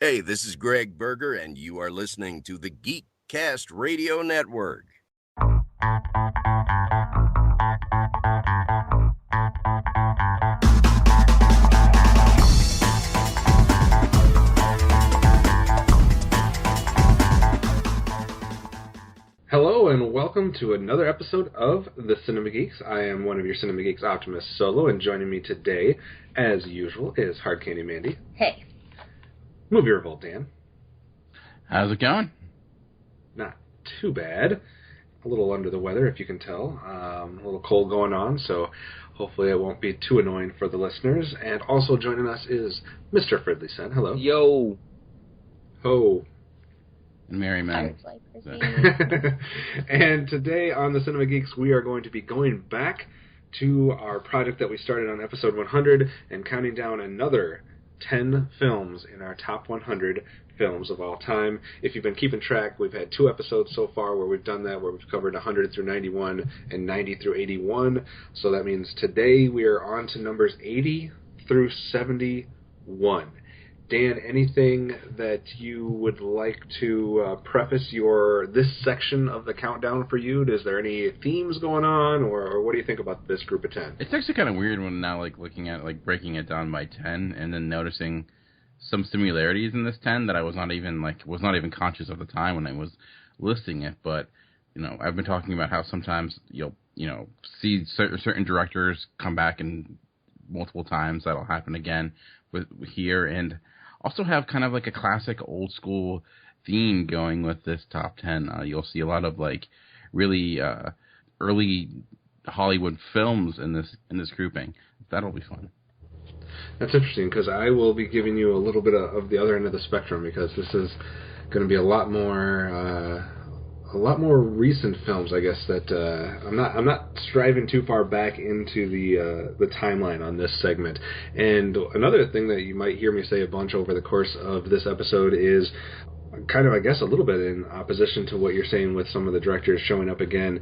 Hey, this is Greg Berger, and you are listening to the GeekCast Radio Network. Hello and welcome to another episode of the Cinema Geeks. I am one of your Cinema Geeks, Optimus Solo, and joining me today, as usual, is Hard Candy Mandy. Hey. Movie Revolt Dan. How's it going? Not too bad. A little under the weather, if you can tell. A little cold going on, so hopefully it won't be too annoying for the listeners. And also joining us is Mr. Fridley-Sen. Hello. Yo. Ho. Merry men. And today on the Cinema Geeks, we are going to be going back to our project that we started on episode 100 and counting down another 10 films in our top 100 films of all time. If you've been keeping track, we've had 2 episodes so far where we've done that, where we've covered 100 through 91 and 90 through 81. So that means today we are on to numbers 80 through 71. Dan, anything that you would like to preface this section of the countdown for you? Is there any themes going on, or what do you think about this group of 10? It's actually kind of weird when now, looking at breaking it down by 10 and then noticing some similarities in this 10 that I was not even conscious of the time when I was listing it. But I've been talking about how sometimes you'll see certain directors come back in multiple times. That'll happen again with here, and also have kind of like a classic old school theme going with this top 10. You'll see a lot of really early Hollywood films in this grouping. That'll be fun. That's interesting, because I will be giving you a little bit of the other end of the spectrum, because this is going to be a lot more recent films, I guess. That I'm not striving too far back into the timeline on this segment. And another thing that you might hear me say a bunch over the course of this episode is kind of, I guess, a little bit in opposition to what you're saying with some of the directors showing up again.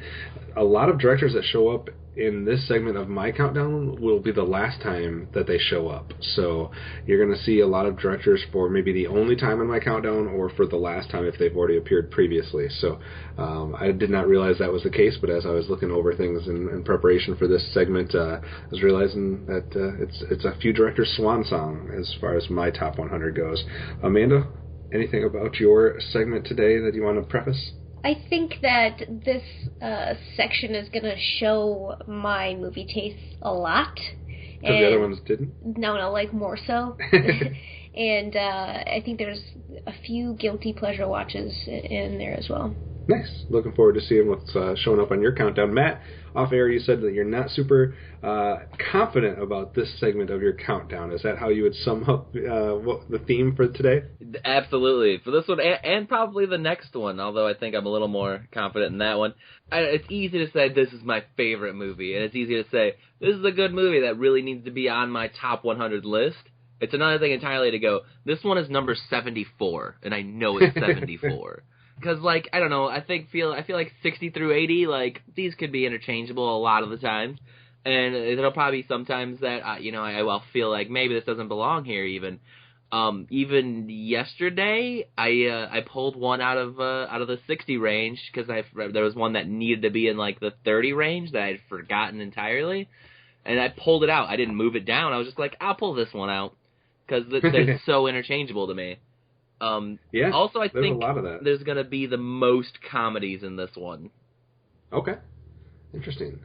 A lot of directors that show up in this segment of my countdown will be the last time that they show up. So you're going to see a lot of directors for maybe the only time in my countdown, or for the last time if they've already appeared previously. So I did not realize that was the case, but as I was looking over things in preparation for this segment, I was realizing that it's a few directors' swan song as far as my top 100 goes. Amanda, anything about your segment today that you want to preface? I think that this section is going to show my movie tastes a lot. Because the other ones didn't? No, more so. And I think there's a few guilty pleasure watches in there as well. Nice. Looking forward to seeing what's showing up on your countdown. Matt, off air, you said that you're not super confident about this segment of your countdown. Is that how you would sum up what the theme for today? Absolutely. For this one, and probably the next one, although I think I'm a little more confident in that one. It's easy to say this is my favorite movie, and it's easy to say this is a good movie that really needs to be on my top 100 list. It's another thing entirely to go, this one is number 74, and I know it's 74. Because, I don't know, I feel like 60 through 80, these could be interchangeable a lot of the time. And there'll probably be sometimes that, I will feel like maybe this doesn't belong here even. Even yesterday, I pulled one out of the 60 range, because there was one that needed to be in, the 30 range that I had forgotten entirely. And I pulled it out. I didn't move it down. I was just like, I'll pull this one out, because they're so interchangeable to me. Yeah, also, I think a lot of that. There's going to be the most comedies in this one. Okay. Interesting.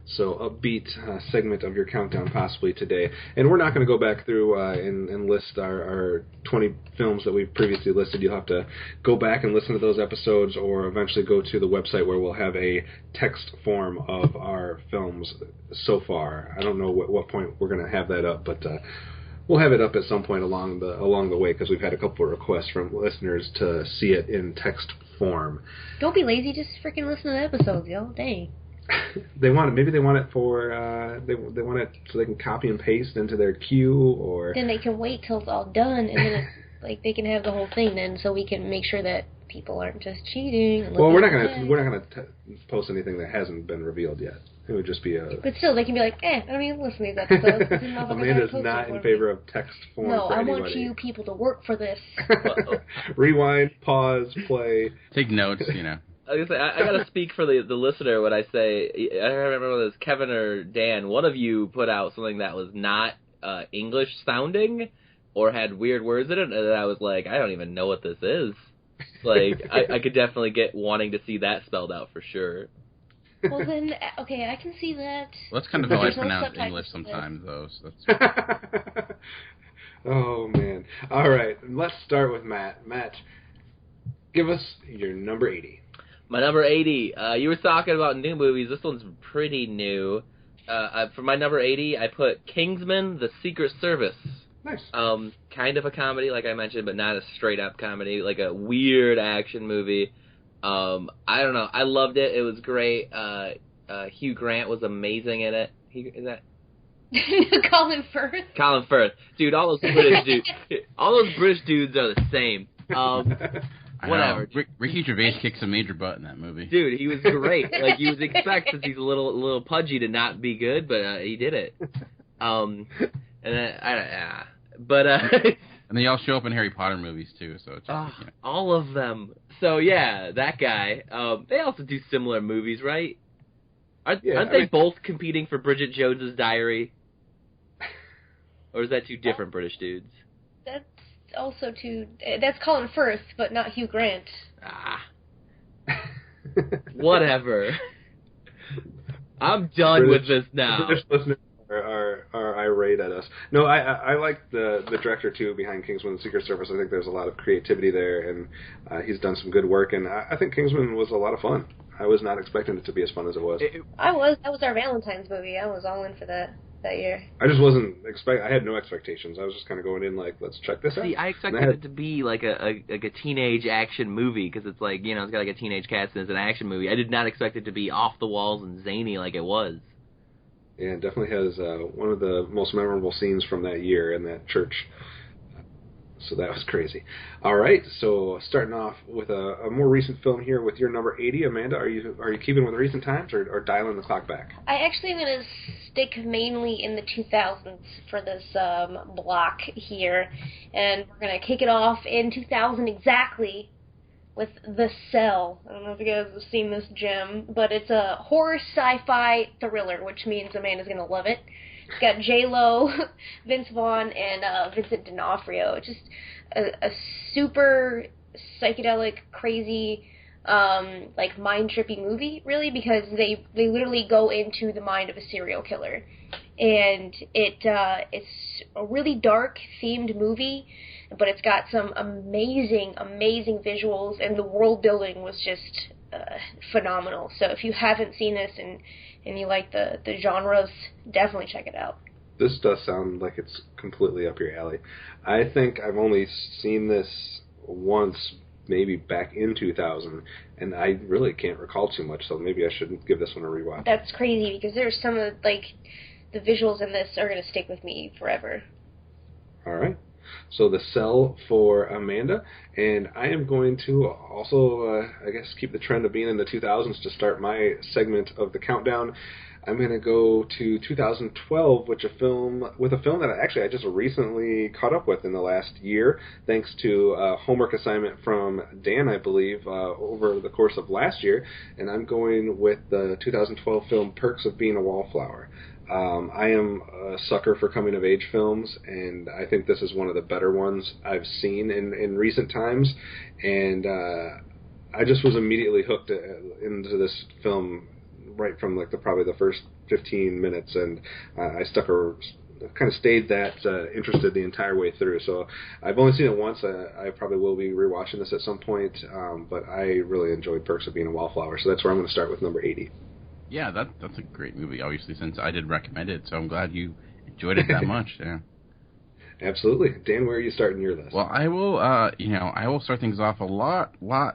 So, upbeat segment of your countdown possibly today. And we're not going to go back through and list our 20 films that we've previously listed. You'll have to go back and listen to those episodes, or eventually go to the website where we'll have a text form of our films so far. I don't know what point we're going to have that up, but we'll have it up at some point along the way, because we've had a couple of requests from listeners to see it in text form. Don't be lazy, just freaking listen to the episodes, yo. Dang. They want it. Maybe they want it for they want it so they can copy and paste into their queue, or then they can wait till it's all done, and then it's, they can have the whole thing then, so we can make sure that people aren't just cheating. Well, we're not gonna post anything that hasn't been revealed yet. It would just be a. But still, they can be like, I don't even listen to these episodes. Amanda's not in favor of text form. No, for I anybody. want you people to work for this. Rewind, pause, play. Take notes, you know. I was gonna say, I gotta speak for the listener when I say, I remember whether it was Kevin or Dan, one of you put out something that was not English sounding or had weird words in it, and I was like, I don't even know what this is. Like, I could definitely get wanting to see that spelled out for sure. Well then, okay, I can see that. Well, that's kind of how I There's no pronounce subtitles English to sometimes, though. So that's... Oh, man. All right, let's start with Matt. Matt, give us your number 80. My number 80, you were talking about new movies. This one's pretty new. For my number 80, I put Kingsman: The Secret Service. Nice. Kind of a comedy, like I mentioned, but not a straight-up comedy, like a weird action movie. I don't know. I loved it. It was great. Hugh Grant was amazing in it. Is that Colin Firth? Colin Firth. Dude, all those British dudes. All those British dudes are the same. Whatever. Ricky Gervais kicks a major butt in that movie. Dude, he was great. Like, you would expect, since he's a little pudgy, to not be good, but he did it. And then, but and they all show up in Harry Potter movies too, so it's just, you know. all of them. So yeah, that guy. They also do similar movies, right? Aren't they both competing for Bridget Jones's Diary? Or is that two different British dudes? That's also that's Colin Firth, but not Hugh Grant. Whatever. I'm done with this now. British listeners are irate at us. No, I like the director too behind Kingsman: The Secret Service. I think there's a lot of creativity there, and he's done some good work. And I think Kingsman was a lot of fun. I was not expecting it to be as fun as it was. That was our Valentine's movie. I was all in for that year. I just wasn't I had no expectations. I was just kind of going in like, let's check this out. See, I expected it to be like a teenage action movie, because it's like, you know, it's got like a teenage cast and it's an action movie. I did not expect it to be off the walls and zany like it was. Yeah, it definitely has one of the most memorable scenes from that year in that church. So that was crazy. All right, so starting off with a more recent film here with your number 80, Amanda. Are you keeping with recent times or dialing the clock back? I actually am going to stick mainly in the 2000s for this block here, and we're going to kick it off in 2000 exactly with The Cell. I don't know if you guys have seen this gem, but it's a horror sci-fi thriller, which means Amanda's going to love it. It's got J-Lo, Vince Vaughn, and Vincent D'Onofrio. It's just a super psychedelic, crazy, like mind-trippy movie, really, because they literally go into the mind of a serial killer. And it's a really dark themed movie, but it's got some amazing visuals, and the world building was just phenomenal. So if you haven't seen this and you like the genres, definitely check it out. This does sound like it's completely up your alley. I think I've only seen this once, maybe back in 2000, and I really can't recall too much, so maybe I should give this one a rewatch. That's crazy, because there's some of, like, the visuals in this are going to stick with me forever. All right. So The Cell for Amanda, and I am going to also, I guess, keep the trend of being in the 2000s to start my segment of the countdown. I'm going to go to 2012 with a film that I just recently caught up with in the last year, thanks to a homework assignment from Dan, I believe, over the course of last year, and I'm going with the 2012 film Perks of Being a Wallflower. I am a sucker for coming-of-age films, and I think this is one of the better ones I've seen in recent times, and I just was immediately hooked into this film right from probably the first 15 minutes, and I kind of stayed that interested the entire way through. So I've only seen it once. I probably will be rewatching this at some point, but I really enjoyed Perks of Being a Wallflower, so that's where I'm going to start with number 80. Yeah, that's a great movie, obviously, since I did recommend it, so I'm glad you enjoyed it that much. Yeah. Absolutely. Dan, where are you starting your list? Well, I will start things off a lot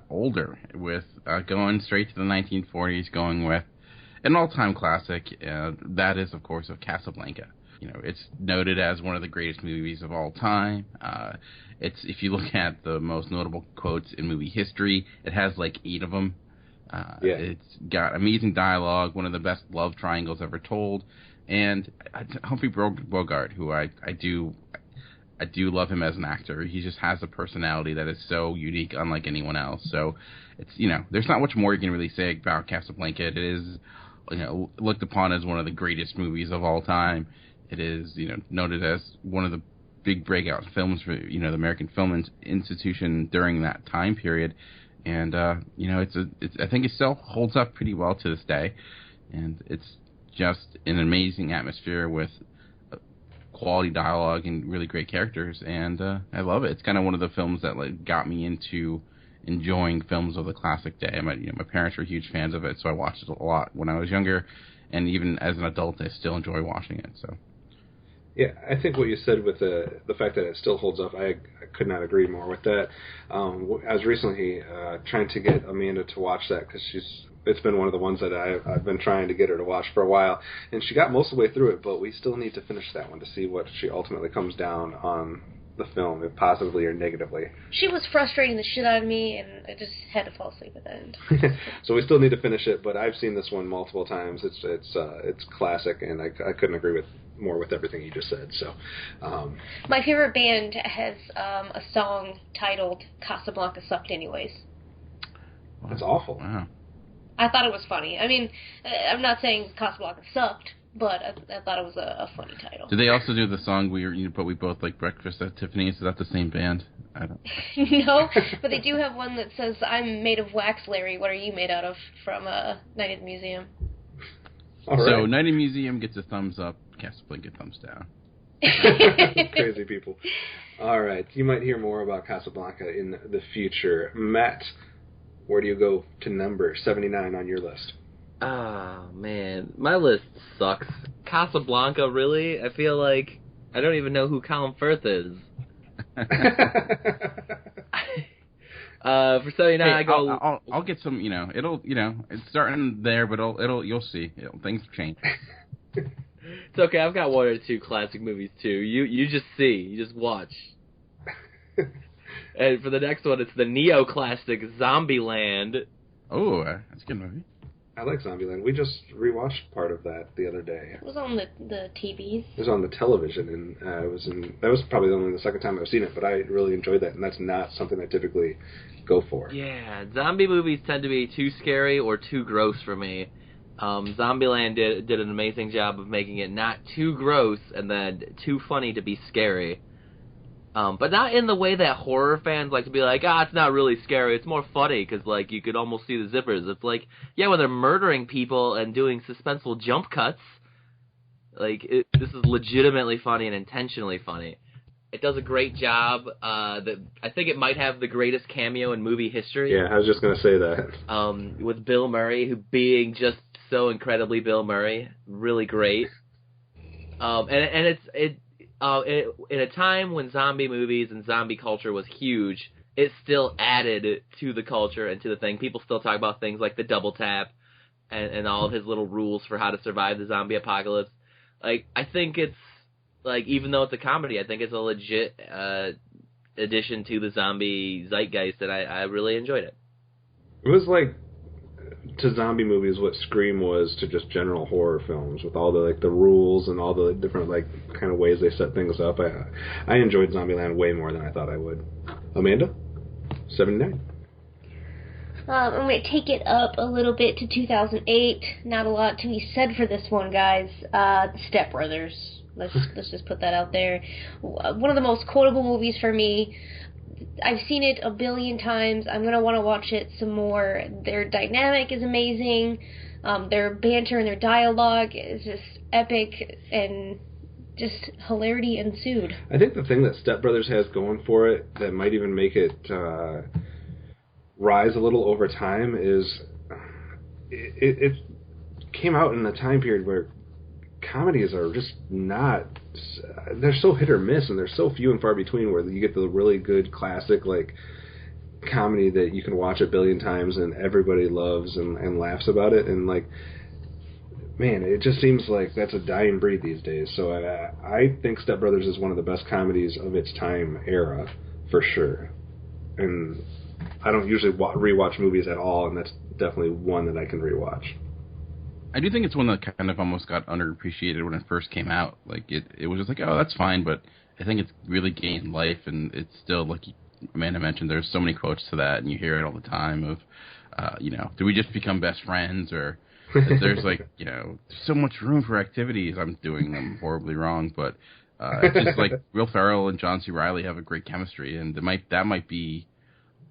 older with going straight to the 1940s, going with an all-time classic. That is, of course, of Casablanca. it's noted as one of the greatest movies of all time. It's if you look at the most notable quotes in movie history, it has like 8 of them. It's got amazing dialogue, one of the best love triangles ever told, and Humphrey Bogart, who I do love him as an actor. He just has a personality that is so unique, unlike anyone else. So it's there's not much more you can really say about Casablanca. It is looked upon as one of the greatest movies of all time. It is noted as one of the big breakout films for the American Film Institution during that time period. And it's I think it still holds up pretty well to this day, and it's just an amazing atmosphere with quality dialogue and really great characters, and I love it. It's kind of one of the films that got me into enjoying films of the classic day. My parents were huge fans of it, so I watched it a lot when I was younger, and even as an adult, I still enjoy watching it. So. Yeah, I think what you said with the fact that it still holds up, I could not agree more with that. I was recently trying to get Amanda to watch that because it's been one of the ones that I've been trying to get her to watch for a while, and she got most of the way through it, but we still need to finish that one to see what she ultimately comes down on the film, if positively or negatively. She was frustrating the shit out of me, and I just had to fall asleep at the end. So we still need to finish it, but I've seen this one multiple times. It's classic, and I couldn't agree more with everything you just said. So, my favorite band has a song titled "Casablanca Sucked Anyways." That's awful. Wow. I thought it was funny. I mean, I'm not saying Casablanca sucked, but I thought it was a funny title. Do they also do the song but we both like Breakfast at Tiffany's? Is that the same band? I don't. No, but they do have one that says "I'm made of wax, Larry. What are you made out of?" from Night at the Museum. All right. So Night at the Museum gets a thumbs up. Casablanca thumbs down. Crazy people. All right, you might hear more about Casablanca in the future. Matt, where do you go to number 79 on your list? Oh, man. My list sucks. Casablanca, really? I feel like I don't even know who Colin Firth is. For 79, I go... I'll get some, it's starting there, but you'll see. Things change. It's okay, I've got 1 or 2 classic movies, too. You just see. You just watch. And for the next one, it's the neo-classic Zombieland. Oh, that's a good movie. I like Zombieland. We just rewatched part of that the other day. It was on the TVs. It was on the television, and that was probably only the second time I've seen it, but I really enjoyed that, and that's not something I typically go for. Yeah, zombie movies tend to be too scary or too gross for me. Zombieland did an amazing job of making it not too gross and then too funny to be scary. But not in the way that horror fans like to be like, it's not really scary, it's more funny, because, like, you could almost see the zippers. It's like, yeah, when they're murdering people and doing suspenseful jump cuts, like, this is legitimately funny and intentionally funny. It does a great job. I think it might have the greatest cameo in movie history. Yeah, I was just going to say that. With Bill Murray, who being just so incredibly Bill Murray, really great. In a time when zombie movies and zombie culture was huge, it still added to the culture and to the thing. People still talk about things like the double tap and all of his little rules for how to survive the zombie apocalypse. Like, I think it's, like, even though it's a comedy, I think it's a legit addition to the zombie zeitgeist, and I really enjoyed it. It was like, to zombie movies what Scream was to just general horror films, with all the the rules and all the different kind of ways they set things up. I enjoyed Zombieland way more than I thought I would. Amanda, 79. I'm going to take it up a little bit to 2008. Not a lot to be said for this one, guys. Step Brothers. Let's just put that out there. One of the most quotable movies for me. I've seen it a billion times. I'm going to want to watch it some more. Their dynamic is amazing. Their banter and their dialogue is just epic, and just hilarity ensued. I think the thing that Step Brothers has going for it that might even make it rise a little over time is it came out in a time period where comedies are just not, they're so hit or miss, and they're so few and far between, where you get the really good classic comedy that you can watch a billion times and everybody loves and laughs about it. And man, it just seems like that's a dying breed these days. So I think Step Brothers is one of the best comedies of its time era, for sure. And I don't usually rewatch movies at all, and that's definitely one that I can rewatch. I do think it's one that kind of almost got underappreciated when it first came out. Like, it was just like, oh, that's fine, but I think it's really gained life, and it's still, like Amanda mentioned, there's so many quotes to that, and you hear it all the time of, do we just become best friends, or there's like, so much room for activities. I'm doing them horribly wrong, but it's just like Will Ferrell and John C. Reilly have a great chemistry, and that might be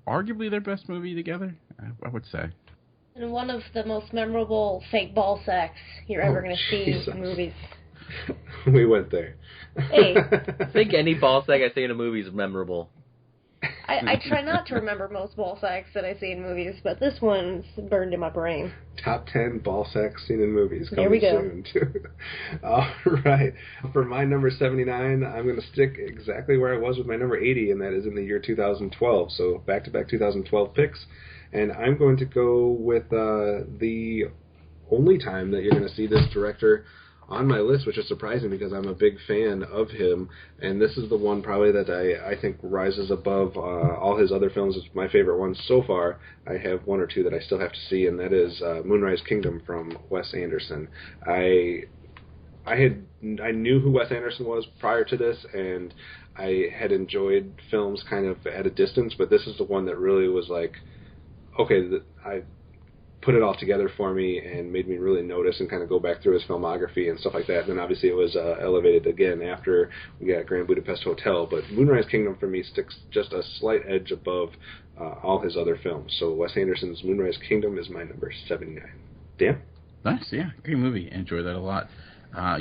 arguably their best movie together, I would say. And one of the most memorable fake ball sacks you're ever going to see in movies. We went there. Hey. I think any ball sack I see in a movie is memorable. I try not to remember most ball sacks that I see in movies, but this one's burned in my brain. Top 10 ball sacks seen in movies There we go. soon, too. All right. For my number 79, I'm going to stick exactly where I was with my number 80, and that is in the year 2012. So back-to-back 2012 picks. And I'm going to go with the only time that you're going to see this director on my list, which is surprising because I'm a big fan of him, and this is the one probably that I think rises above all his other films. It's my favorite one so far. I have one or two that I still have to see, and that is Moonrise Kingdom from Wes Anderson. I knew who Wes Anderson was prior to this, and I had enjoyed films kind of at a distance, but this is the one that really was like, okay, I put it all together for me and made me really notice and kind of go back through his filmography and stuff like that. And then obviously it was elevated again after we got Grand Budapest Hotel. But Moonrise Kingdom for me sticks just a slight edge above all his other films. So Wes Anderson's Moonrise Kingdom is my number 79. Dan? Nice, yeah. Great movie. Enjoy that a lot.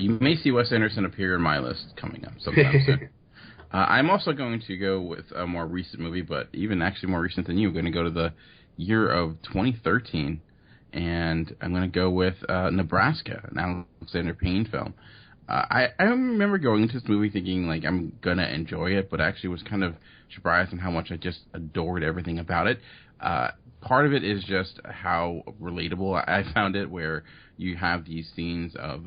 You may see Wes Anderson appear in my list coming up sometime soon. I'm also going to go with a more recent movie, but even actually more recent than you. I'm going to go to the year of 2013. And I'm going to go with Nebraska, an Alexander Payne film. I remember going into this movie thinking, like, I'm going to enjoy it, but actually was kind of surprised on how much I just adored everything about it. Part of it is just how relatable I found it, where you have these scenes of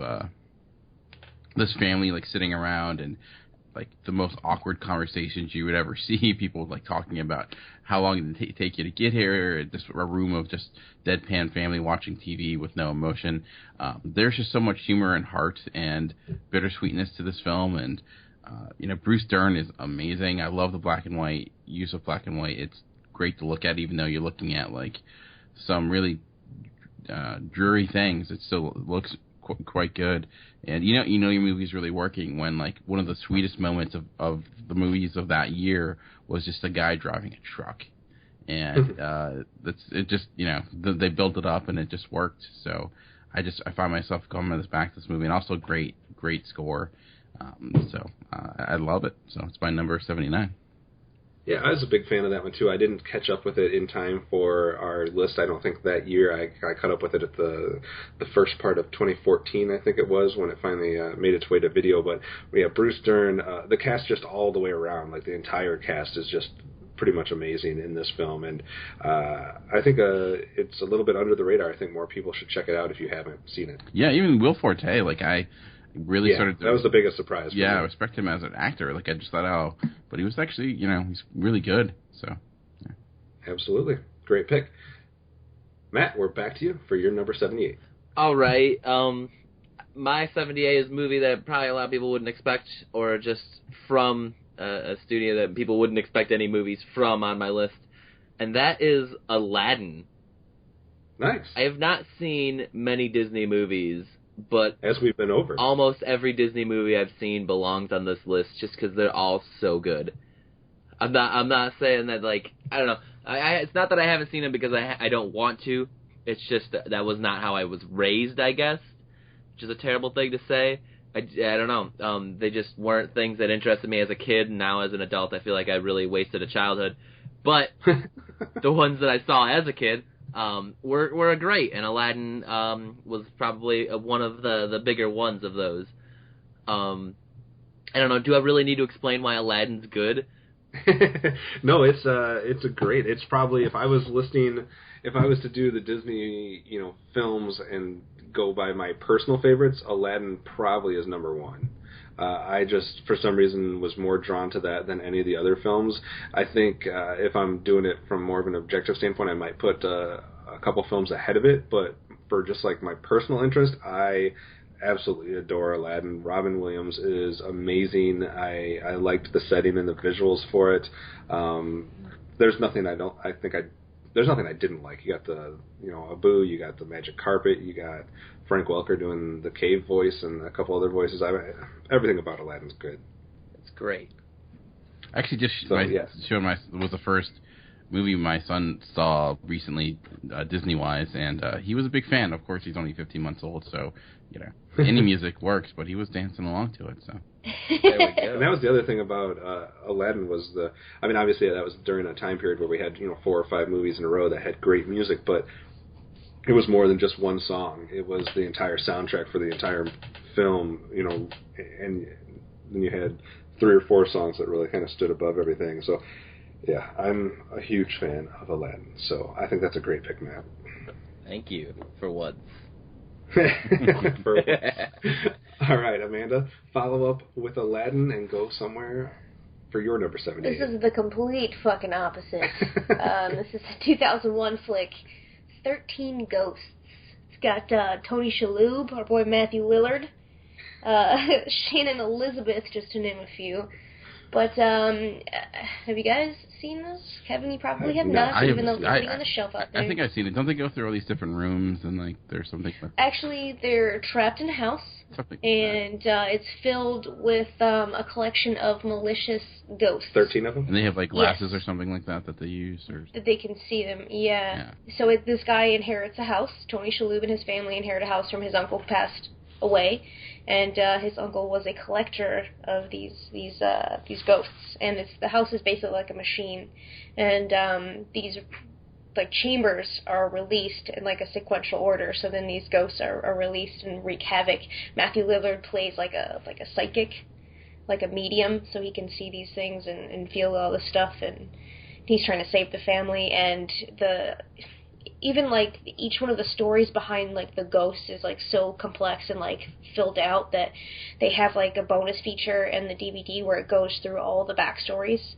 this family, like, sitting around and, like, the most awkward conversations you would ever see, people, like, talking about how long did it take you to get here, just a room of just deadpan family watching TV with no emotion. There's just so much humor and heart and bittersweetness to this film, and, Bruce Dern is amazing. I love the black and white, use of black and white. It's great to look at, even though you're looking at, like, some really dreary things. It still looks quite good. And you know your movie's really working when, like, one of the sweetest moments of the movies of that year was just a guy driving a truck, and they built it up and it just worked. So I find myself coming back to this movie, and also great score. I love it. So it's my number 79. Yeah, I was a big fan of that one, too. I didn't catch up with it in time for our list. I don't think that year. I caught up with it at the first part of 2014, I think it was, when it finally made its way to video. But, yeah, Bruce Dern, the cast just all the way around, like the entire cast is just pretty much amazing in this film. And I think it's a little bit under the radar. I think more people should check it out if you haven't seen it. Yeah, even Will Forte, like, I really started to... that was the biggest surprise. Yeah, I respect him as an actor. Like, I just thought, but he was actually, he's really good. So, yeah. Absolutely. Great pick. Matt, we're back to you for your number 78. All right. My 78 is a movie that probably a lot of people wouldn't expect, or just from a studio that people wouldn't expect any movies from on my list, and that is Aladdin. Nice. I have not seen many Disney movies, but as we've been over, almost every Disney movie I've seen belongs on this list just because they're all so good. I'm not saying that, like, I don't know. It's not that I haven't seen them because I don't want to. It's just that was not how I was raised, I guess, which is a terrible thing to say. I don't know. They just weren't things that interested me as a kid, and now as an adult I feel like I really wasted a childhood. But the ones that I saw as a kid were great, and Aladdin was probably one of the bigger ones of those. I don't know, do I really need to explain why Aladdin's good? No, it's a great. It's probably if I was to do the Disney, films and go by my personal favorites, Aladdin probably is number one. I just, for some reason, was more drawn to that than any of the other films. I think if I'm doing it from more of an objective standpoint, I might put a couple films ahead of it. But for just like my personal interest, I absolutely adore Aladdin. Robin Williams is amazing. I liked the setting and the visuals for it. There's nothing there's nothing I didn't like. You got the, Abu, you got the magic carpet, you got Frank Welker doing the cave voice and a couple other voices. Everything about Aladdin's good. It's great. Actually, just yes. was the first movie my son saw recently, Disney-wise, and he was a big fan. Of course, he's only 15 months old, so, any music works, but he was dancing along to it, so. There we go. And that was the other thing about Aladdin was obviously that was during a time period where we had, 4 or 5 movies in a row that had great music, but it was more than just one song. It was the entire soundtrack for the entire film, and then you had 3 or 4 songs that really kind of stood above everything. So, yeah, I'm a huge fan of Aladdin, so I think that's a great pick, Matt. Thank you for once. All right, Amanda, follow up with Aladdin and go somewhere for your number 78. This is the complete fucking opposite. This is a 2001 flick, 13 Ghosts. It's got Tony Shalhoub, our boy Matthew Lillard, Shannon Elizabeth, just to name a few. But have you guys seen this? Kevin, you probably have not, even though it's sitting on the shelf out there. I think I've seen it. Don't they go through all these different rooms and there's something? Actually, they're trapped in a house, and it's filled with a collection of malicious ghosts. 13 of them? And they have glasses or something like that they use, or that they can see them. Yeah. So this guy inherits a house. Tony Shalhoub and his family inherit a house from his uncle who passed away. And his uncle was a collector of these ghosts, and the house is basically like a machine, and these chambers are released in a sequential order. So then these ghosts are released and wreak havoc. Matthew Lillard plays like a psychic, like a medium, so he can see these things and feel all this stuff, and he's trying to save the family. And even each one of the stories behind the ghosts is so complex and filled out that they have a bonus feature in the DVD where it goes through all the backstories,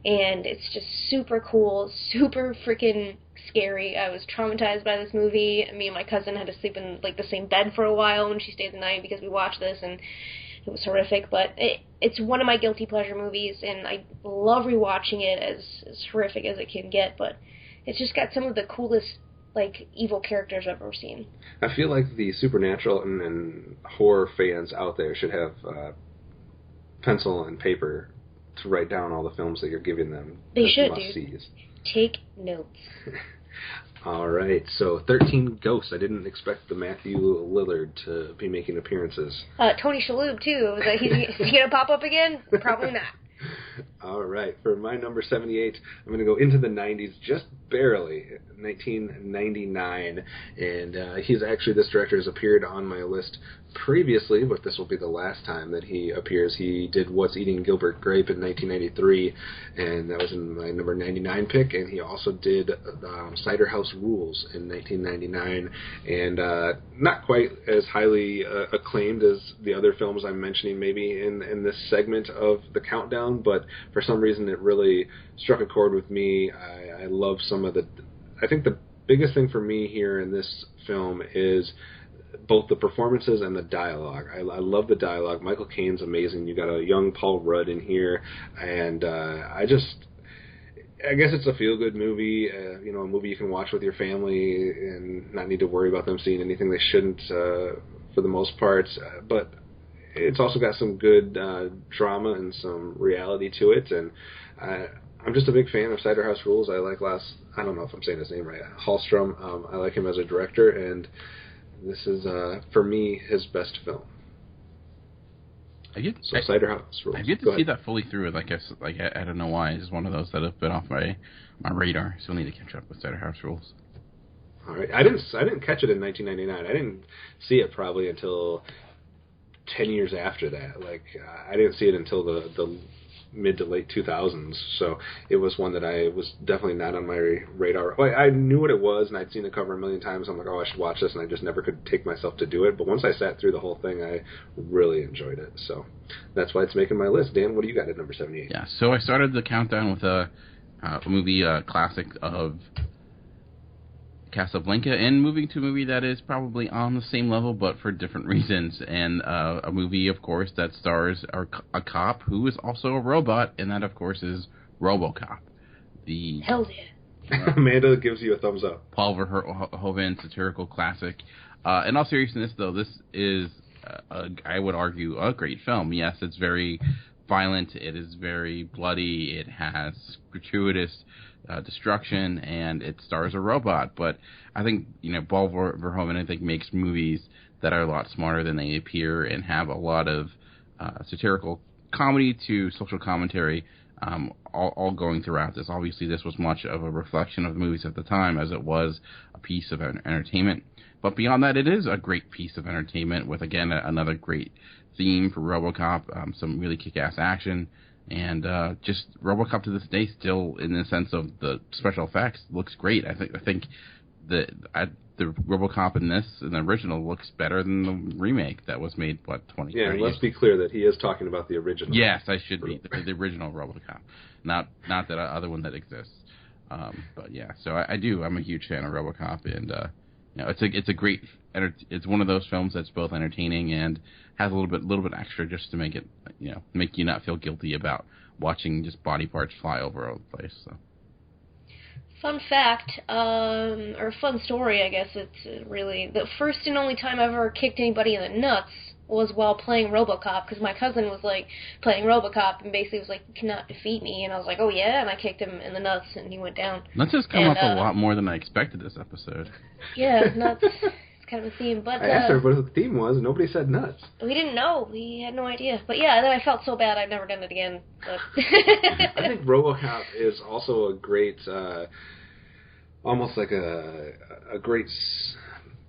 and it's just super cool, super freaking scary. I was traumatized by this movie. Me and my cousin had to sleep in the same bed for a while when she stayed the night because we watched this, and it was horrific. But it's one of my guilty pleasure movies, and I love rewatching it, as horrific as it can get. But it's just got some of the coolest, evil characters I've ever seen. I feel like the supernatural and horror fans out there should have pencil and paper to write down all the films that you're giving them. They should, must-sees. Take notes. All right, so 13 Ghosts. I didn't expect the Matthew Lillard to be making appearances. Tony Shalhoub, too. He's going to pop up again? Probably not. All right, for my number 78, I'm going to go into the 90s, just barely, 1999, and this director has appeared on my list previously, but this will be the last time that he appears. He did What's Eating Gilbert Grape in 1993, and that was in my number 99 pick, and he also did Cider House Rules in 1999, and not quite as highly acclaimed as the other films I'm mentioning maybe in this segment of the countdown, but for some reason it really struck a chord with me. I love I think the biggest thing for me here in this film is both the performances and the dialogue. I love the dialogue. Michael Caine's amazing. You got a young Paul Rudd in here, and I guess it's a feel-good movie, a movie you can watch with your family and not need to worry about them seeing anything they shouldn't for the most part, but it's also got some good drama and some reality to it, and I'm just a big fan of Cider House Rules. I don't know if I'm saying his name right, Hallstrom. I like him as a director, and this is, for me, his best film. Cider House Rules. I've yet to see that fully through. I don't know why. It's one of those that have been off my radar. Still need to catch up with Cider House Rules. All right. I didn't catch it in 1999. I didn't see it probably until 10 years after that. I didn't see it until the mid to late 2000s. So it was one that I was definitely not on my radar. Well, I knew what it was, and I'd seen the cover a million times. I'm like, oh, I should watch this, and I just never could take myself to do it. But once I sat through the whole thing, I really enjoyed it. So that's why it's making my list. Dan, what do you got at number 78? Yeah, so I started the countdown with a movie classic of Casablanca, and moving to a movie that is probably on the same level but for different reasons, and a movie, of course, that stars a cop who is also a robot, and that, of course, is RoboCop. The Hell yeah. Amanda gives you a thumbs up. Paul Verhoeven satirical classic. In all seriousness, though, this is, I would argue, a great film. Yes, it's very violent, it is very bloody, it has gratuitous destruction, and it stars a robot. But I think, Paul Verhoeven, I think, makes movies that are a lot smarter than they appear and have a lot of satirical comedy to social commentary all going throughout this. Obviously, this was much of a reflection of the movies at the time, as it was a piece of entertainment. But beyond that, it is a great piece of entertainment with, again, another great theme for RoboCop, some really kick-ass action. And just RoboCop to this day, still in the sense of the special effects, looks great. I think the RoboCop in the original looks better than the remake that was made 20 Yeah, years. let's be clear that he is talking about the original. Yes, I should be the original RoboCop, not that other one that exists. But yeah, so I'm a huge fan of RoboCop, and it's a great. It's one of those films that's both entertaining and has a little bit extra just to make it, make you not feel guilty about watching just body parts fly over all the place. So. Fun fact, or fun story, I guess it's really, the first and only time I ever kicked anybody in the nuts was while playing RoboCop, because my cousin was, playing RoboCop and basically was like, you cannot defeat me, and I was like, oh yeah, and I kicked him in the nuts, and he went down. Nuts has come up a lot more than I expected this episode. Yeah, nuts. Kind of a theme, but I asked everybody what the theme was, and nobody said nuts. We didn't know. We had no idea. But yeah, then I felt so bad I've never done it again. But I think RoboCop is also a great, almost like a great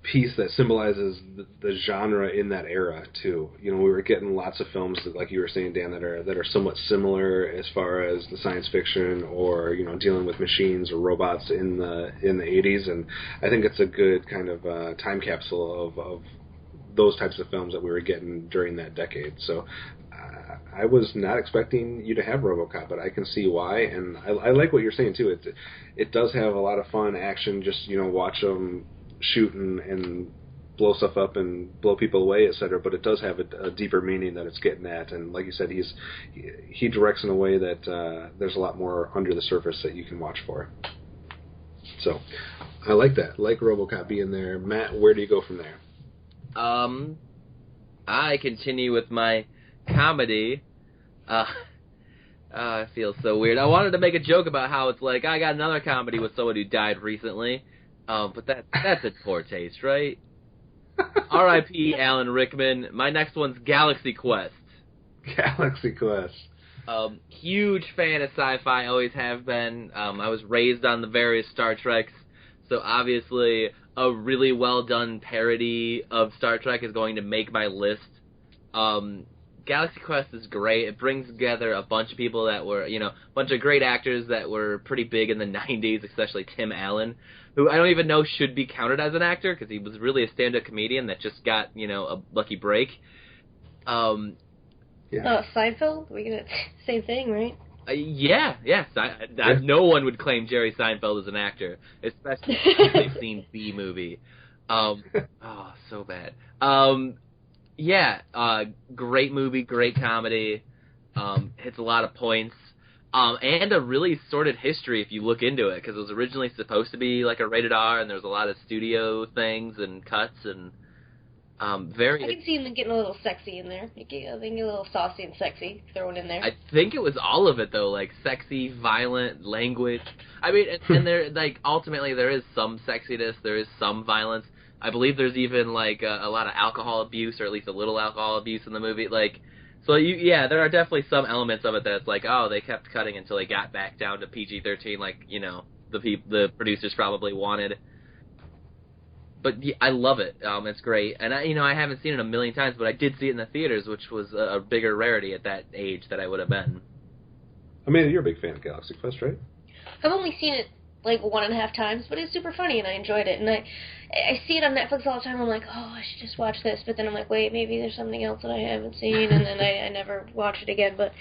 piece that symbolizes the genre in that era too. We were getting lots of films that, like you were saying, Dan, that are somewhat similar as far as the science fiction or dealing with machines or robots in the 80s, and I think it's a good kind of time capsule of those types of films that we were getting during that decade. So I was not expecting you to have RoboCop, but I can see why, and I like what you're saying too. It does have a lot of fun action. Just watch them shoot and blow stuff up and blow people away, etc. But it does have a deeper meaning that it's getting at, and like you said, he directs in a way that there's a lot more under the surface that you can watch for. So I like that. I like RoboCop being there. Matt, where do you go from there? I continue with my comedy. I feel so weird. I wanted to make a joke about how it's like I got another comedy with someone who died recently. But that's a poor taste, right? R.I.P. Alan Rickman. My next one's Galaxy Quest. Galaxy Quest. Huge fan of sci-fi, always have been. I was raised on the various Star Treks, so obviously a really well done parody of Star Trek is going to make my list. Galaxy Quest is great. It brings together a bunch of people that were, a bunch of great actors that were pretty big in the 90s, especially Tim Allen, who I don't even know should be counted as an actor because he was really a stand-up comedian that just got, a lucky break. Seinfeld? We're gonna same thing, right? Yes. No one would claim Jerry Seinfeld as an actor, especially if they've seen B-Movie. So bad. Great movie, great comedy, hits a lot of points, and a really sordid history if you look into it, because it was originally supposed to be like a rated R, and there was a lot of studio things and cuts, and I can see them getting a little sexy in there. I think a little saucy and sexy thrown in there. I think it was all of it, though, like sexy, violent, language. I mean, and there, ultimately there is some sexiness, there is some violence. I believe there's even, a lot of alcohol abuse, or at least a little alcohol abuse in the movie. There are definitely some elements of it that's they kept cutting until they got back down to PG-13, the producers probably wanted. But I love it. It's great. And I haven't seen it a million times, but I did see it in the theaters, which was a bigger rarity at that age that I would have been. Amanda, you're a big fan of Galaxy Quest, right? I've only seen it like 1.5 times, but it's super funny and I enjoyed it. And I see it on Netflix all the time. I'm like, oh, I should just watch this. But then I'm like, wait, maybe there's something else that I haven't seen, and then I never watch it again. But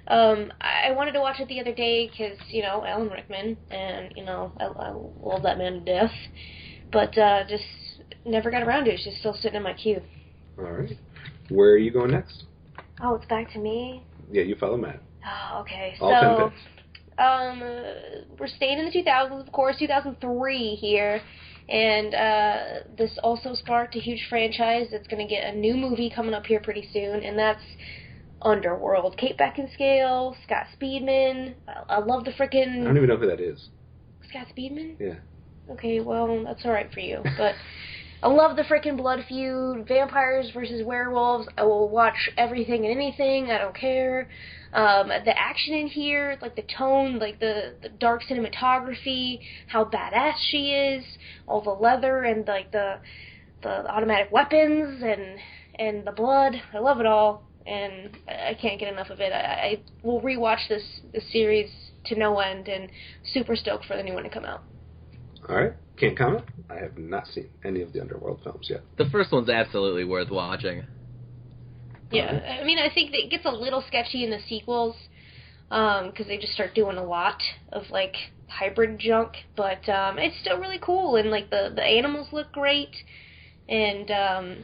I wanted to watch it the other day because, you know, Alan Rickman, and, you know, I love that man to death. But just never got around to it. It's just still sitting in my queue. All right. Where are you going next? Oh, it's back to me? Yeah, you follow Matt. Oh, okay. All 10 picks. We're staying in the 2000s, of course, 2003 here, and this also sparked a huge franchise that's going to get a new movie coming up here pretty soon, and that's Underworld. Kate Beckinsale, Scott Speedman. I love the frickin'... I don't even know who that is. Scott Speedman? Yeah. Okay, well, that's alright for you, but... I love the frickin' blood feud, vampires versus werewolves. I will watch everything and anything. I don't care. The action in here, like the tone, like the dark cinematography, how badass she is, all the leather and like the automatic weapons and the blood. I love it all, and I can't get enough of it. I will rewatch this series to no end, and super stoked for the new one to come out. All right. Can't comment. I have not seen any of the Underworld films yet. The first one's absolutely worth watching. Yeah, I mean, I think it gets a little sketchy in the sequels, because they just start doing a lot of, like, hybrid junk, but it's still really cool, and, like, the animals look great, and,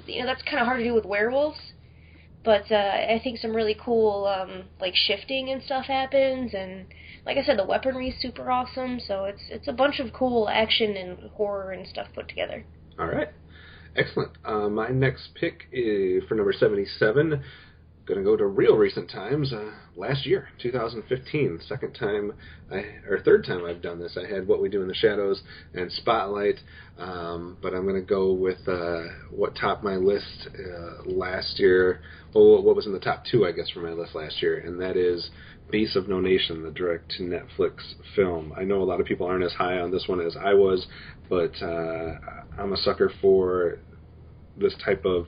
you know, that's kind of hard to do with werewolves, but I think some really cool, like, shifting and stuff happens, and... Like I said, the weaponry is super awesome, so it's a bunch of cool action and horror and stuff put together. All right. Excellent. My next pick is for number 77. Going to go to real recent times. Last year, 2015, third time I've done this. I had What We Do in the Shadows and Spotlight, but I'm going to go with what topped my list last year. Well, what was in the top 2, I guess, for my list last year, and that is Beasts of No Nation, the direct-to-Netflix film. I know a lot of people aren't as high on this one as I was, but I'm a sucker for this type of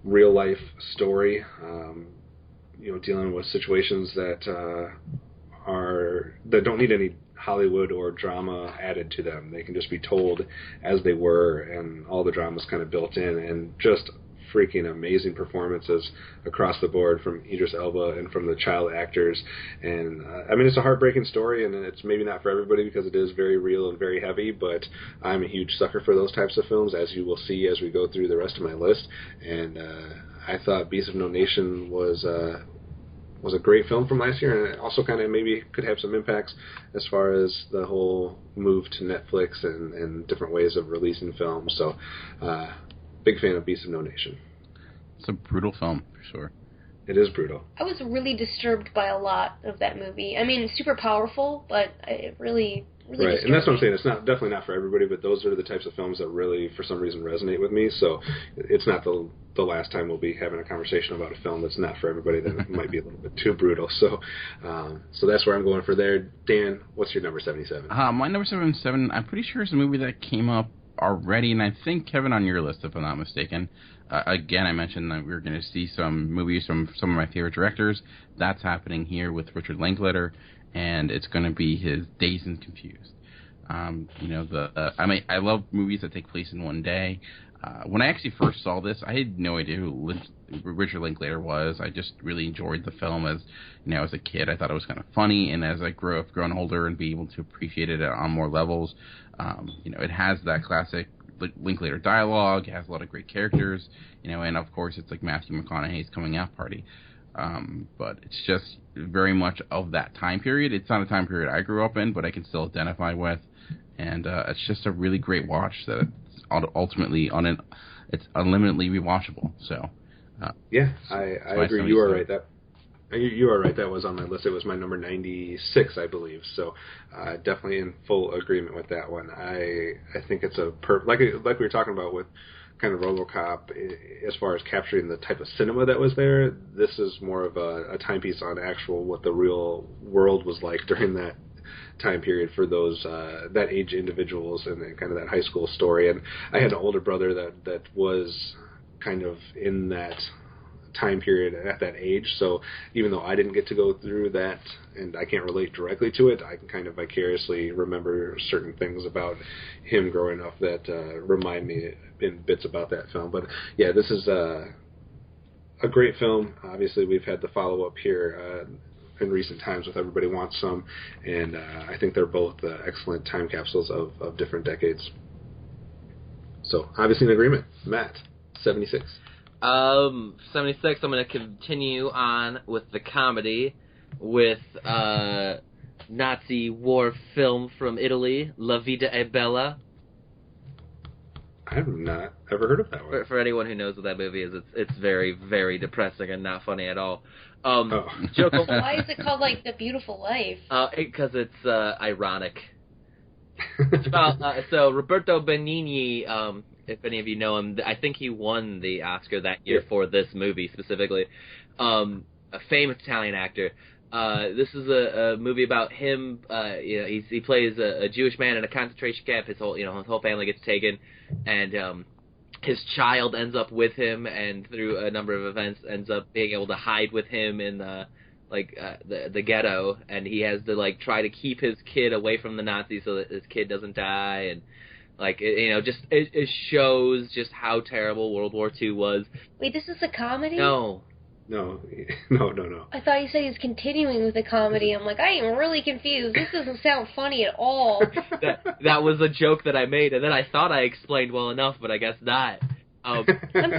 real-life story, you know, dealing with situations that don't need any Hollywood or drama added to them. They can just be told as they were, and all the drama's kind of built in, and just freaking amazing performances across the board from Idris Elba and from the child actors. And I mean, it's a heartbreaking story, and it's maybe not for everybody because it is very real and very heavy, but I'm a huge sucker for those types of films, as you will see as we go through the rest of my list. And I thought Beasts of No Nation was a great film from last year, and it also kind of maybe could have some impacts as far as the whole move to Netflix and different ways of releasing films. So big fan of Beasts of No Nation. It's a brutal film, for sure. It is brutal. I was really disturbed by a lot of that movie. I mean, super powerful, but it really right, and that's what I'm saying. It's definitely not for everybody, but those are the types of films that really, for some reason, resonate with me. So it's not the last time we'll be having a conversation about a film that's not for everybody, that might be a little bit too brutal. So so that's where I'm going for there. Dan, what's your number 77? My number 77, I'm pretty sure it's a movie that came up already, and I think, Kevin, on your list, if I'm not mistaken. Again, I mentioned that we were going to see some movies from some of my favorite directors. That's happening here with Richard Linklater, and it's going to be his Dazed and Confused. You know, I love movies that take place in one day. When I actually first saw this, I had no idea who Richard Linklater was. I just really enjoyed the film as a kid. I thought it was kind of funny, and as I grown older and be able to appreciate it on more levels, it has that classic Linklater dialogue. It has a lot of great characters, and of course it's like Matthew McConaughey's coming out party. But it's just very much of that time period. It's not a time period I grew up in, but I can still identify with, and it's just a really great watch that it's ultimately it's unlimitedly rewatchable. So yeah, I agree. You are right. You are right. That was on my list. It was my number 96, I believe. So definitely in full agreement with that one. I think it's like we were talking about with kind of RoboCop, as far as capturing the type of cinema that was there. This is more of a timepiece on actual what the real world was like during that time period for those that age individuals, and kind of that high school story. And I had an older brother that was kind of in that time period at that age. So even though I didn't get to go through that and I can't relate directly to it, I can kind of vicariously remember certain things about him growing up that remind me in bits about that film. But yeah, this is a great film. Obviously, we've had the follow-up here in recent times with Everybody Wants Some, and I think they're both excellent time capsules of different decades. So, obviously in agreement. Matt, 76. 76, I'm going to continue on with the comedy with Nazi war film from Italy, La Vita è Bella. I have not ever heard of that one. For anyone who knows what that movie is, it's very, very depressing and not funny at all. Joke. Why is it called, like, The Beautiful Life? Because it's ironic. It's about, so Roberto Benigni, if any of you know him, I think he won the Oscar that year for this movie specifically. A famous Italian actor. This is a movie about him. He plays a Jewish man in a concentration camp. His whole family gets taken, and his child ends up with him, and through a number of events ends up being able to hide with him in the ghetto, and he has to try to keep his kid away from the Nazis so that his kid doesn't die, and it shows just how terrible World War II was. Wait, this is a comedy? No. No. I thought you said he was continuing with the comedy. I'm like, I am really confused. This doesn't sound funny at all. That was a joke that I made, and then I thought I explained well enough, but I guess not. I'm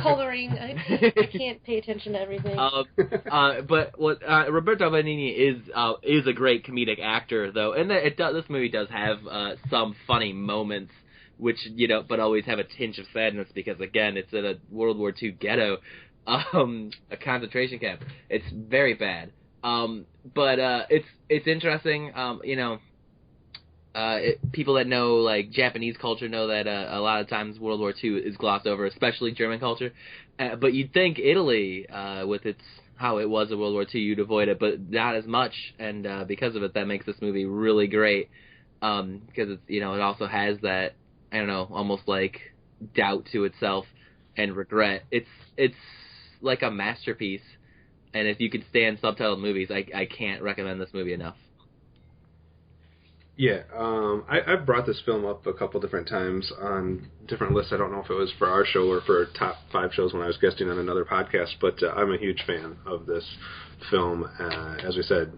coloring. I can't pay attention to everything. But what Roberto Benigni is a great comedic actor, though, and this movie does have some funny moments, which but always have a tinge of sadness because again, it's in a World War II ghetto. A concentration camp. It's very bad. But it's interesting. People that know Japanese culture know that a lot of times World War II is glossed over, especially German culture. But you'd think Italy, with how it was in World War II, you'd avoid it, but not as much. And because of it, that makes this movie really great. Because it's it also has that almost like doubt to itself and regret. It's like a masterpiece, and if you could stand subtitled movies, I can't recommend this movie enough. Yeah, I've brought this film up a couple different times on different lists. I don't know if it was for our show or for top 5 shows when I was guesting on another podcast, but I'm a huge fan of this film. As we said,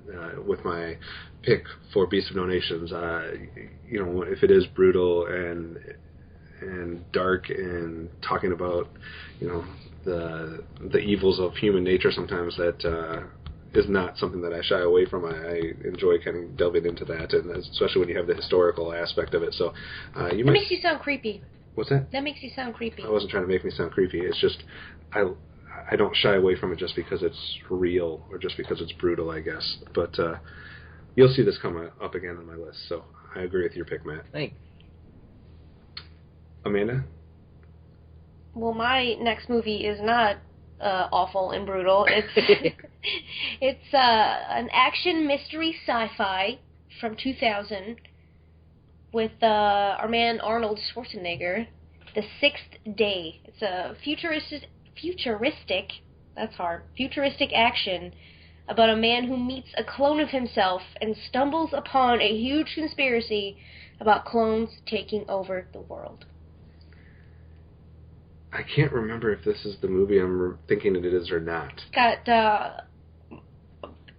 with my pick for Beast of No Nations, if it is brutal and dark and talking about the evils of human nature sometimes, that is not something that I shy away from. I enjoy kind of delving into that, and especially when you have the historical aspect of it. So that makes you sound creepy. What's that? That makes you sound creepy. I wasn't trying to make me sound creepy. It's just I don't shy away from it just because it's real or just because it's brutal, I guess. But you'll see this come up again on my list. So I agree with your pick, Matt. Thanks. Amanda? Well, my next movie is not awful and brutal. It's an action mystery sci-fi from 2000 with our man Arnold Schwarzenegger, The Sixth Day. It's a futuristic action about a man who meets a clone of himself and stumbles upon a huge conspiracy about clones taking over the world. I can't remember if this is the movie I'm thinking it is or not. Got,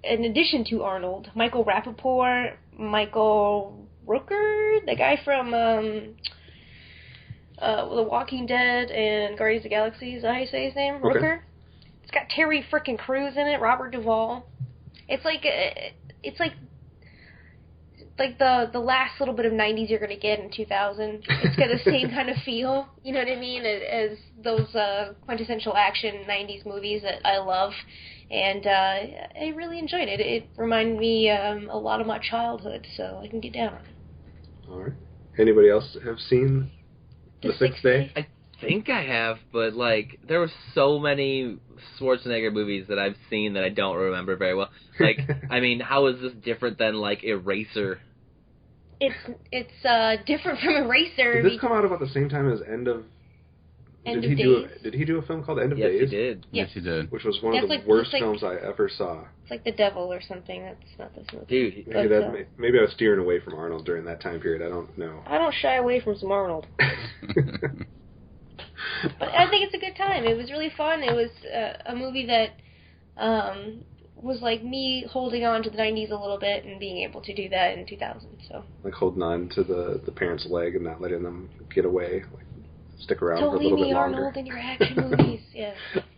in addition to Arnold, Michael Rappaport, Michael Rooker, the guy from The Walking Dead and Guardians of the Galaxy. Is that how you say his name? Okay. Rooker? It's got Terry frickin' Crews in it, Robert Duvall. It's like the last little bit of 90s you're going to get in 2000. It's got the same kind of feel, you know what I mean, as those quintessential action 90s movies that I love. And I really enjoyed it. It reminded me a lot of my childhood, so I can get down on it. All right. Anybody else have seen The Sixth Day? I think I have, but there were so many Schwarzenegger movies that I've seen that I don't remember very well. I mean, how is this different than Eraser? It's different from Eraser. Did this come out about the same time as End of End of Days. Did he do a film called End of Yes, Days? he did. Yes, he did. Which was one of the That's worst like, films I ever saw. It's like The Devil or something. That's not this movie. Dude, Maybe I was steering away from Arnold during that time period. I don't know. I don't shy away from some Arnold. But I think it's a good time. It was really fun. It was a movie that was like me holding on to the 90s a little bit and being able to do that in 2000. So Like holding on to the parents' leg and not letting them get away. Like stick around don't for a leave little me, bit longer. Arnold, in your action movies. Yeah.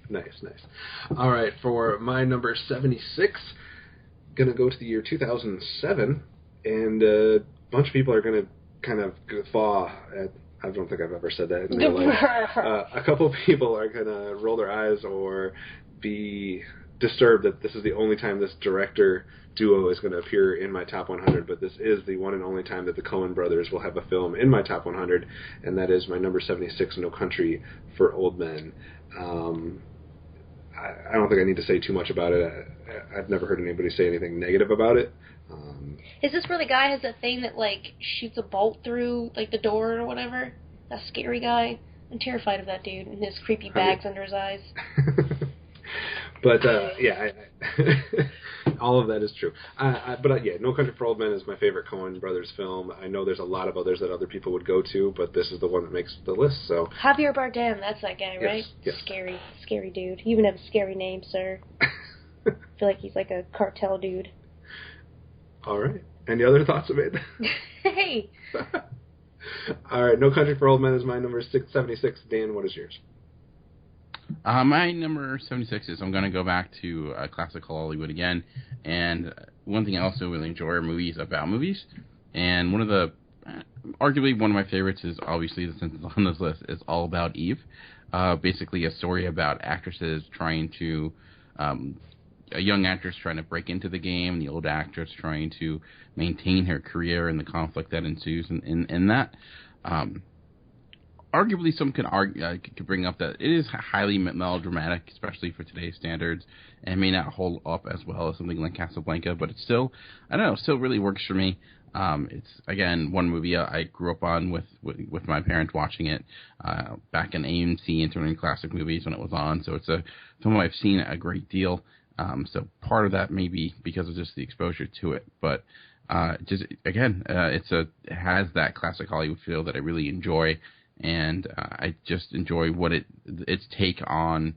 Nice. All right, for my number 76, gonna go to the year 2007, and a bunch of people are gonna kind of guffaw at. I don't think I've ever said that in real life. A couple of people are gonna roll their eyes or be disturbed that this is the only time this director duo is going to appear in my top 100, but this is the one and only time that the Coen brothers will have a film in my top 100, and that is my number 76, No Country for Old Men. I don't think I need to say too much about it. I've never heard anybody say anything negative about it. Is this where the guy has that thing that, like, shoots a bolt through, like, the door or whatever? That scary guy? I'm terrified of that dude and his creepy bags under his eyes. But, yeah, all of that is true. But, yeah, No Country for Old Men is my favorite Coen Brothers film. I know there's a lot of others that other people would go to, but this is the one that makes the list, so... Javier Bardem, that's that guy, right? Yes. Scary dude. You even have a scary name, sir. I feel like he's like a cartel dude. All right. Any other thoughts, Amanda? Hey! All right, No Country for Old Men is my number 76. Dan, what is yours? My number 76 is I'm going to go back to classical Hollywood again. And one thing I also really enjoy are movies about movies. And one of the, arguably one of my favorites is obviously, since it's on this list, is All About Eve. Basically a story about actresses trying to, a young actress trying to break into the game, the old actress trying to maintain her career and the conflict that ensues in that. Arguably, some could bring up that it is highly melodramatic, especially for today's standards, and may not hold up as well as something like Casablanca, but it's still, I don't know, still really works for me. It's, again, one movie I grew up on with my parents watching it back in AMC and Turning Classic Movies when it was on, so it's a film I've seen a great deal. So part of that may be because of just the exposure to it, but just again, it has that classic Hollywood feel that I really enjoy, and I just enjoy what its take on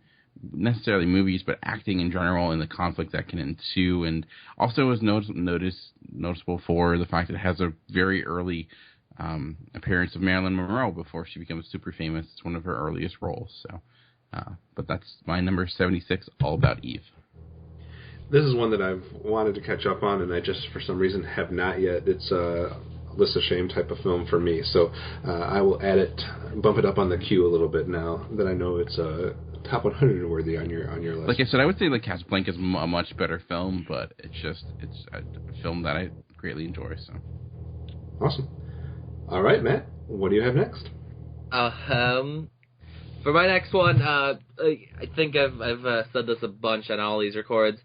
necessarily movies, but acting in general and the conflict that can ensue, and also is noticeable for the fact that it has a very early appearance of Marilyn Monroe before she becomes super famous. It's one of her earliest roles. So, but that's my number 76, All About Eve. This is one that I've wanted to catch up on, and I just, for some reason, have not yet. It's a list of shame type of film for me, so I will bump it up on the queue a little bit now that I know it's top 100 worthy on your list. Like I said, I would say like Casablanca is a much better film, but it's a film that I greatly enjoy. So awesome. All right, Matt, what do you have next? For my next one, I think I've said this a bunch on all these records.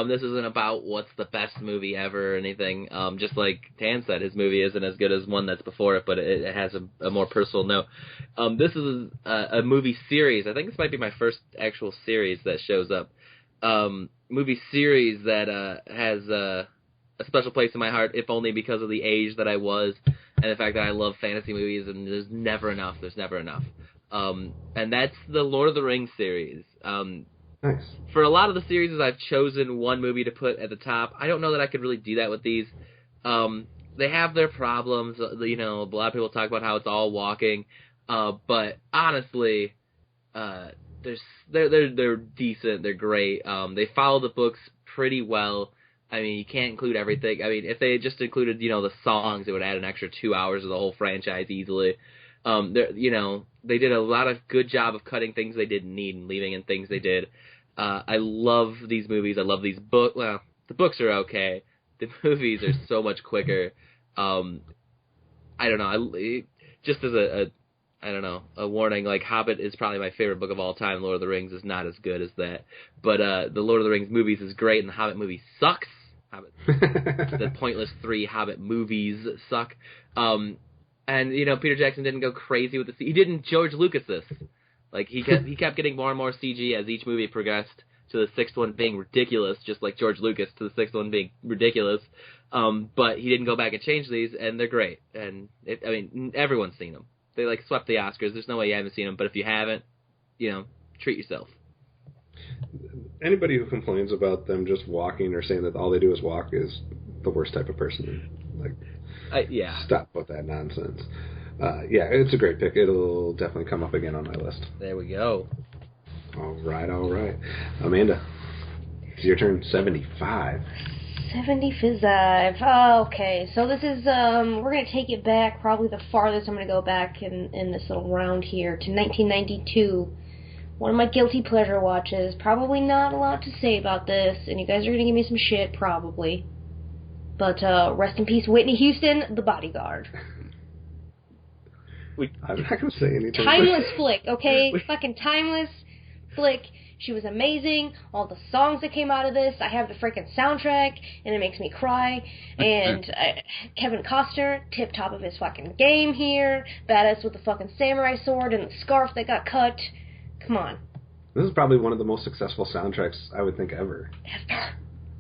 This isn't about what's the best movie ever or anything. Just like Tan said, his movie isn't as good as one that's before it, but it has a more personal note. This is a movie series. I think this might be my first actual series that shows up. Movie series that has a special place in my heart, if only because of the age that I was and the fact that I love fantasy movies, and there's never enough. And that's the Lord of the Rings series. Nice. For a lot of the series, I've chosen one movie to put at the top. I don't know that I could really do that with these. They have their problems. You know, a lot of people talk about how it's all walking. But honestly, they're decent. They're great. They follow the books pretty well. I mean, you can't include everything. I mean, if they just included, the songs, it would add an extra 2 hours of the whole franchise easily. They did a lot of good job of cutting things they didn't need and leaving in things they did. I love these movies. I love these books. Well, the books are okay. The movies are so much quicker. I don't know. Just as a warning, like Hobbit is probably my favorite book of all time. Lord of the Rings is not as good as that. But the Lord of the Rings movies is great, and the Hobbit movie sucks. The pointless 3 Hobbit movies suck. And, Peter Jackson didn't go crazy with he didn't George Lucas this. Like, he kept getting more and more CG as each movie progressed, to the sixth one being ridiculous, just like George Lucas, to the sixth one being ridiculous. But he didn't go back and change these, and they're great. And, everyone's seen them. They, like, swept the Oscars. There's no way you haven't seen them, but if you haven't, treat yourself. Anybody who complains about them just walking or saying that all they do is walk is the worst type of person. Like, stop with that nonsense. It's a great pick. It'll definitely come up again on my list. There we go. All right. Amanda, it's your turn. 75. 75. Okay, so this is, we're going to take it back, probably the farthest I'm going to go back in this little round here, to 1992. One of my guilty pleasure watches. Probably not a lot to say about this, and you guys are going to give me some shit, probably. But, rest in peace, Whitney Houston, The Bodyguard. I'm not going to say anything. Timeless flick, okay? Fucking timeless flick. She was amazing. All the songs that came out of this. I have the freaking soundtrack, and it makes me cry. And Kevin Costner, tip top of his fucking game here. Badass with the fucking samurai sword and the scarf that got cut. Come on. This is probably one of the most successful soundtracks I would think ever.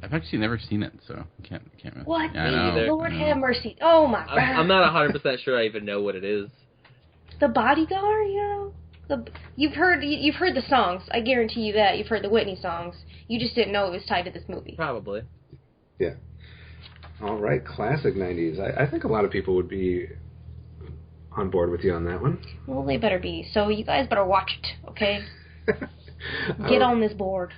I've actually never seen it, so I can't really. What? Yeah, I know. Lord have mercy. Oh my God. I'm not 100% sure I even know what it is. The Bodyguard, you've heard the songs. I guarantee you that you've heard the Whitney songs. You just didn't know it was tied to this movie. Probably. Yeah. All right, classic 90s. I think a lot of people would be on board with you on that one. Well, they better be. So you guys better watch it, okay? Get on this board.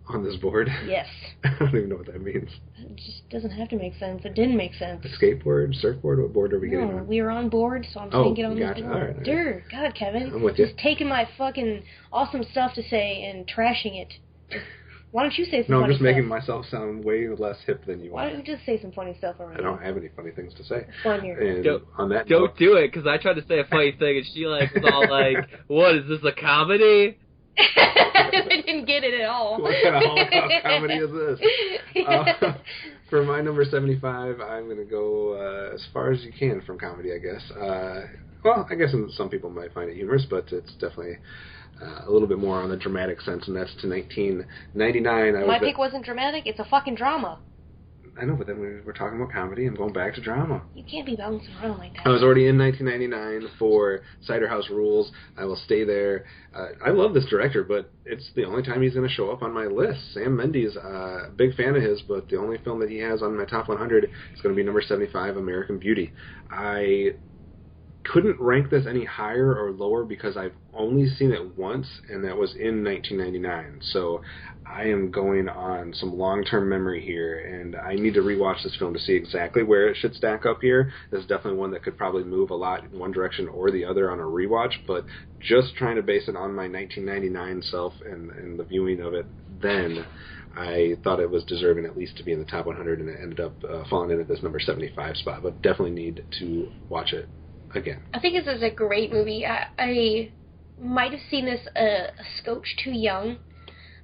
On this board? Yes. I don't even know what that means. It just doesn't have to make sense. It didn't make sense. A skateboard, surfboard, what board are we getting on? We were on board, so I'm saying get on this board. All right. Dude, God, Kevin. I'm with you. Just taking my fucking awesome stuff to say and trashing it. Why don't you say some funny stuff? No, I'm just making myself sound way less hip than you are. Why don't you just say some funny stuff already? I don't have any funny things to say. Fun here. And don't do it, because I tried to say a funny thing, and she was all like, what, is this a comedy? I didn't get it at all. What kind of Holocaust comedy is this? For my number 75, I'm going to go as far as you can from comedy, I guess. Well, I guess some people might find it humorous, but it's definitely a little bit more on the dramatic sense, and that's to 1999. My pick wasn't dramatic. It's a fucking drama. I know, but then we're talking about comedy. I'm going back to drama. You can't be bouncing around like that. I was already in 1999 for Cider House Rules. I will stay there. I love this director, but it's the only time he's going to show up on my list. Sam Mendes, big fan of his, but the only film that he has on my top 100 is going to be number 75, American Beauty. I couldn't rank this any higher or lower because I've only seen it once, and that was in 1999. So I am going on some long-term memory here, and I need to rewatch this film to see exactly where it should stack up here. This is definitely one that could probably move a lot in one direction or the other on a rewatch, but just trying to base it on my 1999 self and the viewing of it then, I thought it was deserving at least to be in the top 100, and it ended up falling in at this number 75 spot, but definitely need to watch it again. I think this is a great movie. I might have seen this a scotch too young.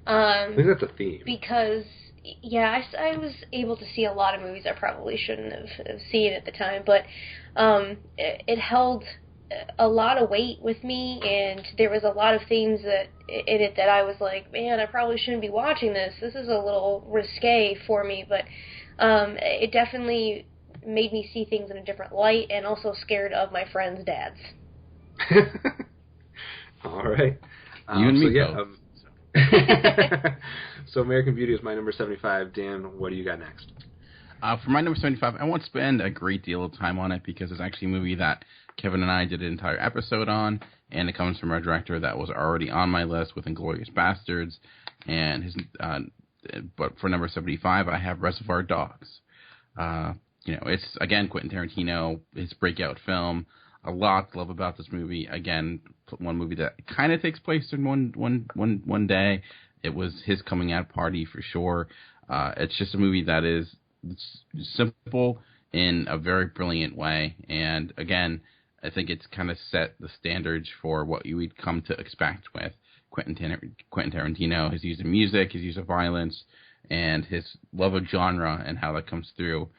I think that's a theme. Because, I was able to see a lot of movies I probably shouldn't have seen at the time, but it held a lot of weight with me, and there was a lot of themes in it that I was like, man, I probably shouldn't be watching this. This is a little risque for me, but it definitely made me see things in a different light, and also scared of my friends' dads. All right. You and me both. So American Beauty is my number 75. Dan, what do you got next? For my number 75, I won't spend a great deal of time on it because it's actually a movie that Kevin and I did an entire episode on, and it comes from a director that was already on my list with Inglourious Bastards. And but for number 75, I have Reservoir Dogs. It's, again, Quentin Tarantino, his breakout film. A lot to love about this movie. Again, one movie that kind of takes place in one day. It was his coming out party for sure. It's just a movie that is simple in a very brilliant way. And again, I think it's kind of set the standards for what you would come to expect with Quentin Tarantino. His use of music, his use of violence, and his love of genre and how that comes through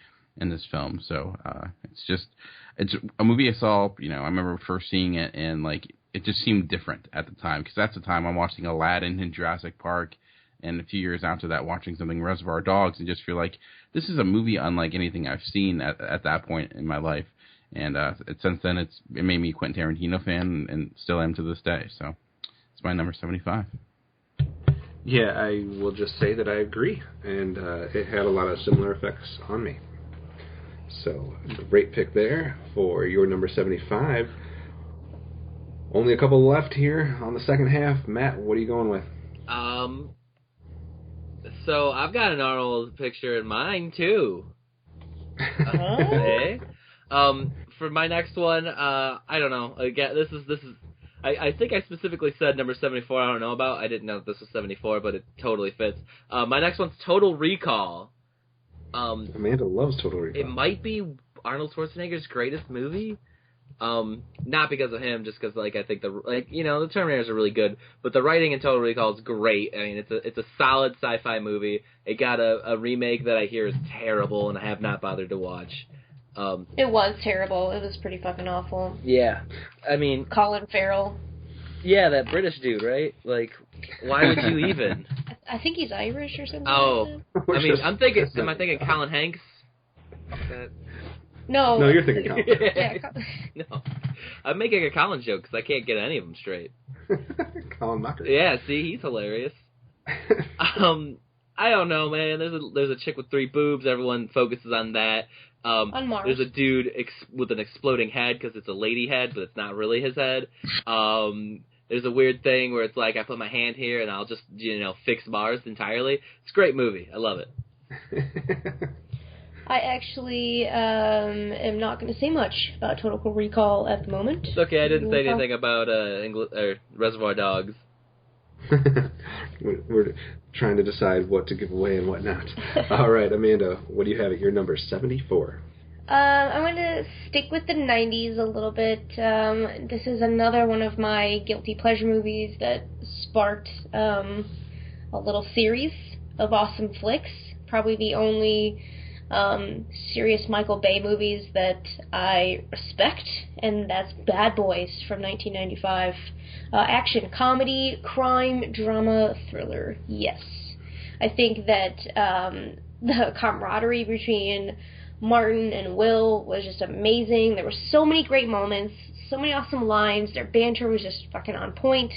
in this film. So it's a movie I saw, I remember first seeing it in it just seemed different at the time, because that's the time I'm watching Aladdin and Jurassic Park, and a few years after that watching something Reservoir Dogs, and just feel like this is a movie unlike anything I've seen at that point in my life. And since then, it made me a Quentin Tarantino fan, and still am to this day. So it's my number 75. Yeah, I will just say that I agree, and it had a lot of similar effects on me. So, great pick there for your number 75. Only a couple left here on the second half. Matt, what are you going with? So I've got an Arnold picture in mind too. Okay. For my next one, I don't know. Again, this is. I think I specifically said number 74. I don't know about. I didn't know that this was 74, but it totally fits. My next one's Total Recall. Amanda loves Total Recall. It might be Arnold Schwarzenegger's greatest movie. Not because of him, just because I think the Terminators are really good, but the writing in Total Recall is great. I mean, it's a solid sci-fi movie. It got a remake that I hear is terrible, and I have not bothered to watch. It was terrible. It was pretty fucking awful. Yeah, I mean, Colin Farrell. Yeah, that British dude, right? Like, why would you even? I think he's Irish or something. Oh, like I mean, am I thinking Colin Hanks? No, you're thinking Colin. Yeah, No, I'm making a Colin joke because I can't get any of them straight. Colin Mocker. Yeah, see, he's hilarious. I don't know, man. There's a chick with 3 boobs. Everyone focuses on that. On Mars. There's a dude with an exploding head because it's a lady head, but it's not really his head. There's a weird thing where it's like I put my hand here and I'll just fix Mars entirely. It's a great movie. I love it. I actually am not going to say much about Total Recall at the moment. It's okay. I didn't say anything about Reservoir Dogs. We're trying to decide what to give away and what not. All right, Amanda, what do you have at your number 74? I'm going to stick with the 90s a little bit. This is another one of my guilty pleasure movies that sparked a little series of awesome flicks. Probably the only serious Michael Bay movies that I respect, and that's Bad Boys from 1995. Action, comedy, crime, drama, thriller. Yes. I think that the camaraderie between Martin and Will was just amazing. There were so many great moments, so many awesome lines. Their banter was just fucking on point.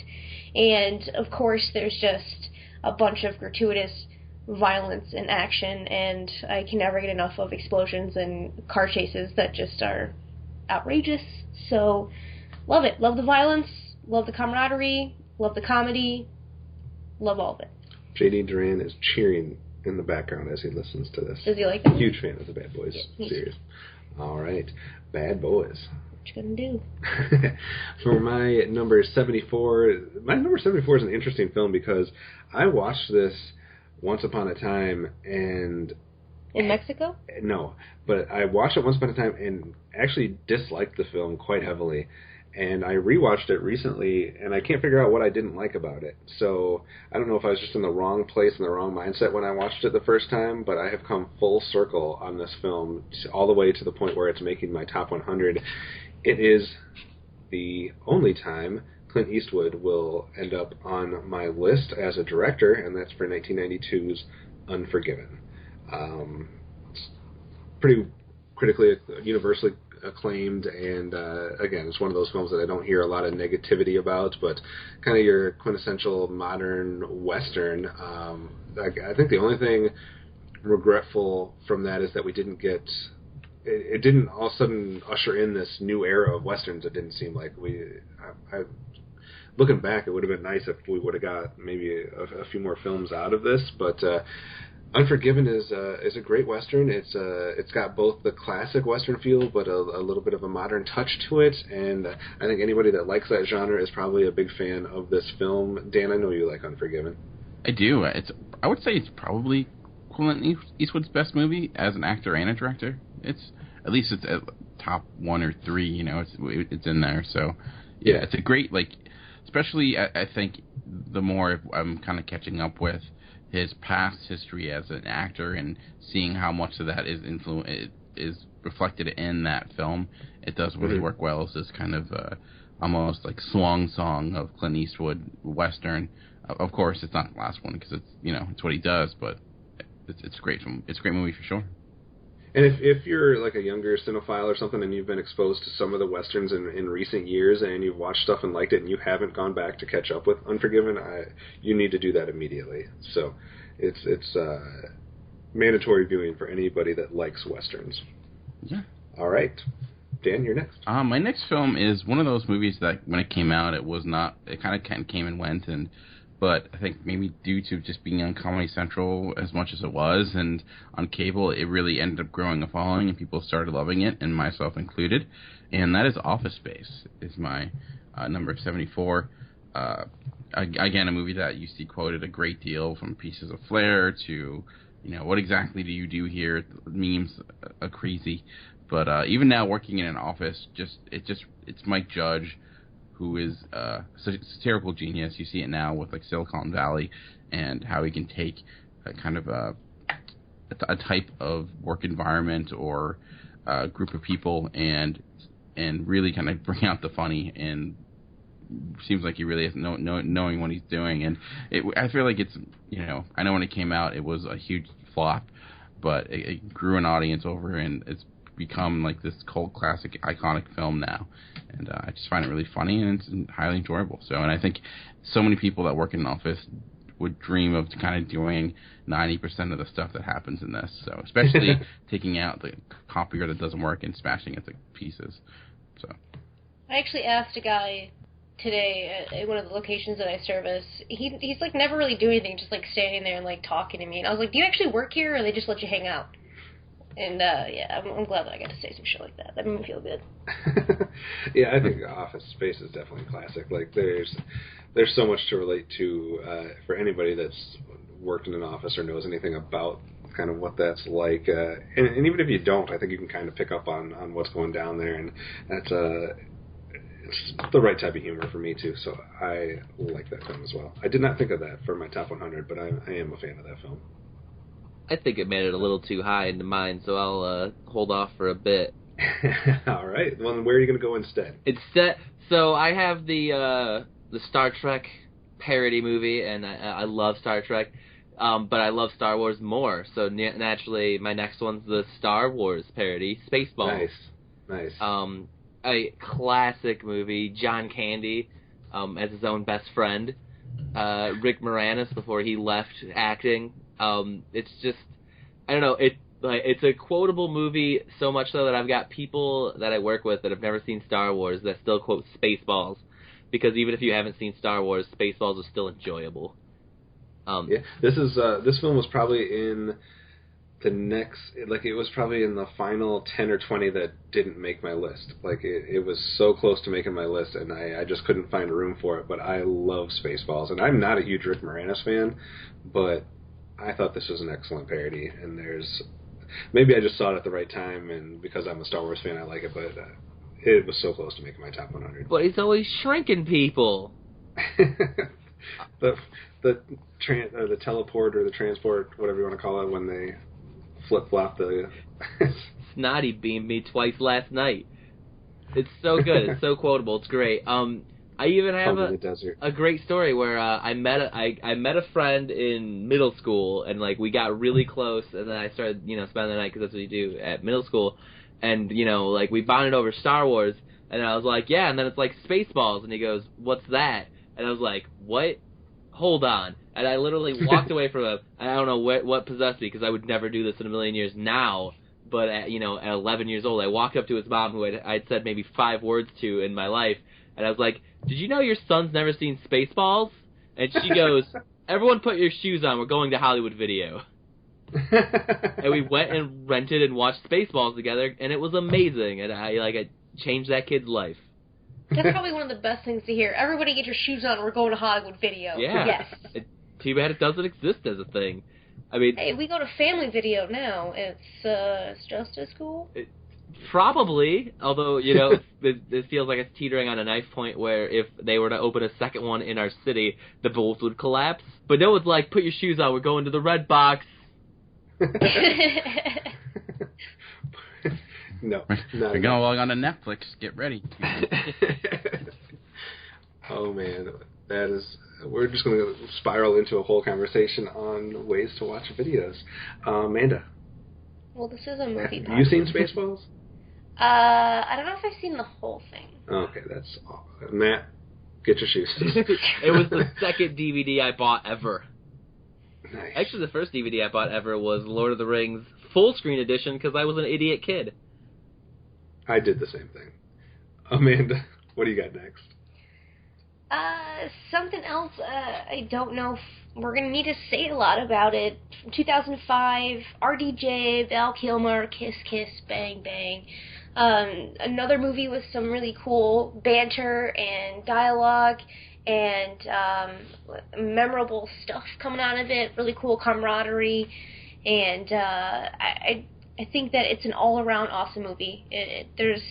And, of course, there's just a bunch of gratuitous violence and action, and I can never get enough of explosions and car chases that just are outrageous. So, love it. Love the violence, love the camaraderie, love the comedy, love all of it. J.D. Duran is cheering in the background as he listens to this. Does he like that? Huge fan of the Bad Boys series. All right, Bad Boys. What you gonna do? For my number 74, my number 74 is an interesting film because I watched this once upon a time and... In Mexico? No, but I watched it once upon a time and actually disliked the film quite heavily. And I rewatched it recently, and I can't figure out what I didn't like about it. So I don't know if I was just in the wrong place and the wrong mindset when I watched it the first time, but I have come full circle on this film, all the way to the point where it's making my top 100. It is the only time Clint Eastwood will end up on my list as a director, and that's for 1992's Unforgiven. It's pretty critically, universally acclaimed, and again, it's one of those films that I don't hear a lot of negativity about, but kind of your quintessential modern Western. I think the only thing regretful from that is that we didn't get... It didn't all of a sudden usher in this new era of Westerns. It didn't seem like looking back, it would have been nice if we would have got maybe a few more films out of this, but Unforgiven is a great Western. It's got both the classic Western feel, but a little bit of a modern touch to it, and I think anybody that likes that genre is probably a big fan of this film. Dan, I know you like Unforgiven. I do. I would say it's probably Clint Eastwood's best movie as an actor and a director. It's at top 1 or 3. It's in there. So yeah, it's a great, especially I think the more I'm kind of catching up with his past history as an actor and seeing how much of that is reflected in that film, it does really work well as this kind of almost like swan song of Clint Eastwood Western. Of course, it's not the last one because it's it's what he does, but it's great. It's a great movie for sure. And if you're like a younger cinephile or something and you've been exposed to some of the Westerns in recent years and you've watched stuff and liked it and you haven't gone back to catch up with Unforgiven, you need to do that immediately. So it's mandatory viewing for anybody that likes Westerns. Yeah. All right. Dan, you're next. My next film is one of those movies that when it came out, it kind of came and went, but I think maybe due to just being on Comedy Central as much as it was and on cable, it really ended up growing a following and people started loving it, and myself included. And that is Office Space, is my number 74. Again, a movie that you see quoted a great deal, from Pieces of Flair to, what exactly do you do here? Memes are crazy. But even now, working in an office, it's Mike Judge, who is a satirical genius. You see it now with like Silicon Valley and how he can take a kind of a type of work environment or a group of people and really kind of bring out the funny, and seems like he really has knowing what he's doing. And I feel like it's, I know when it came out it was a huge flop, but it grew an audience over, and it's become like this cult classic, iconic film now, and I just find it really funny and it's highly enjoyable. So, and I think so many people that work in an office would dream of kind of doing 90% of the stuff that happens in this. So, especially taking out the copier that doesn't work and smashing it to pieces. So, I actually asked a guy today at one of the locations that I service. He's like never really doing anything, just like standing there and like talking to me. And I was like, "Do you actually work here, or they just let you hang out?" And, yeah, I'm glad that I got to say some shit like that. That made me feel good. Yeah, I think Office Space is definitely a classic. Like, there's so much to relate to for anybody that's worked in an office or knows anything about kind of what that's like. And even if you don't, I think you can kind of pick up on what's going down there. And that's it's the right type of humor for me, too. So I like that film as well. I did not think of that for my top 100, but I am a fan of that film. I think it made it a little too high into mine, so I'll hold off for a bit. All right. Well, then where are you going to go instead? So I have the Star Trek parody movie, and I love Star Trek, but I love Star Wars more. So naturally, my next one's the Star Wars parody, Spaceballs. Nice. A classic movie. John Candy as his own best friend. Rick Moranis before he left acting. It's just, I don't know, it's a quotable movie, so much so that I've got people that I work with that have never seen Star Wars that still quote Spaceballs, because even if you haven't seen Star Wars, Spaceballs is still enjoyable. Yeah, this film was probably in the next, like, it was probably in the final 10 or 20 that didn't make my list. Like, it was so close to making my list, and I just couldn't find room for it, but I love Spaceballs, and I'm not a huge Rick Moranis fan, but I thought this was an excellent parody, and maybe I just saw it at the right time, and because I'm a Star Wars fan, I like it, but it was so close to making my top 100. But he's always shrinking people. the teleport or the transport, whatever you want to call it, when they flip-flop the... Snotty beamed me twice last night. It's so good. It's so quotable. It's great. I even have a great story where I met a friend in middle school, and like we got really close, and then I started spending the night because that's what you do at middle school, and like we bonded over Star Wars, and I was like, yeah, and then it's like Spaceballs, and he goes, what's that? And I was like, what? Hold on. And I literally walked away from him. And I don't know what possessed me, because I would never do this in a million years now. But at 11 years old, I walked up to his mom, who I'd said maybe 5 words to in my life, and I was like, did you know your son's never seen Spaceballs? And she goes, everyone put your shoes on, we're going to Hollywood Video. And we went and rented and watched Spaceballs together, and it was amazing, and I changed that kid's life. That's probably one of the best things to hear. Everybody get your shoes on, we're going to Hollywood Video. Yeah. Yes. Too bad it doesn't exist as a thing. I mean, hey, we go to Family Video now. It's just as cool. Probably, although, this feels like it's teetering on a knife point where if they were to open a second one in our city, the both would collapse. But no one's like, put your shoes on, we're going to the Red Box. No. We're going to log on to Netflix. Get ready. Oh man, that is. We're just going to spiral into a whole conversation on ways to watch videos. Amanda. Well, this is a movie. Have you seen Spaceballs? I don't know if I've seen the whole thing. Okay, that's all. Matt, get your shoes. It was the second DVD I bought ever. Nice. Actually, the first DVD I bought ever was Lord of the Rings full screen edition because I was an idiot kid. I did the same thing. Amanda, what do you got next? Something else, I don't know if we're going to need to say a lot about it. 2005, RDJ, Val Kilmer, Kiss Kiss, Bang Bang. Another movie with some really cool banter and dialogue and memorable stuff coming out of it, really cool camaraderie, and I think that it's an all-around awesome movie. There's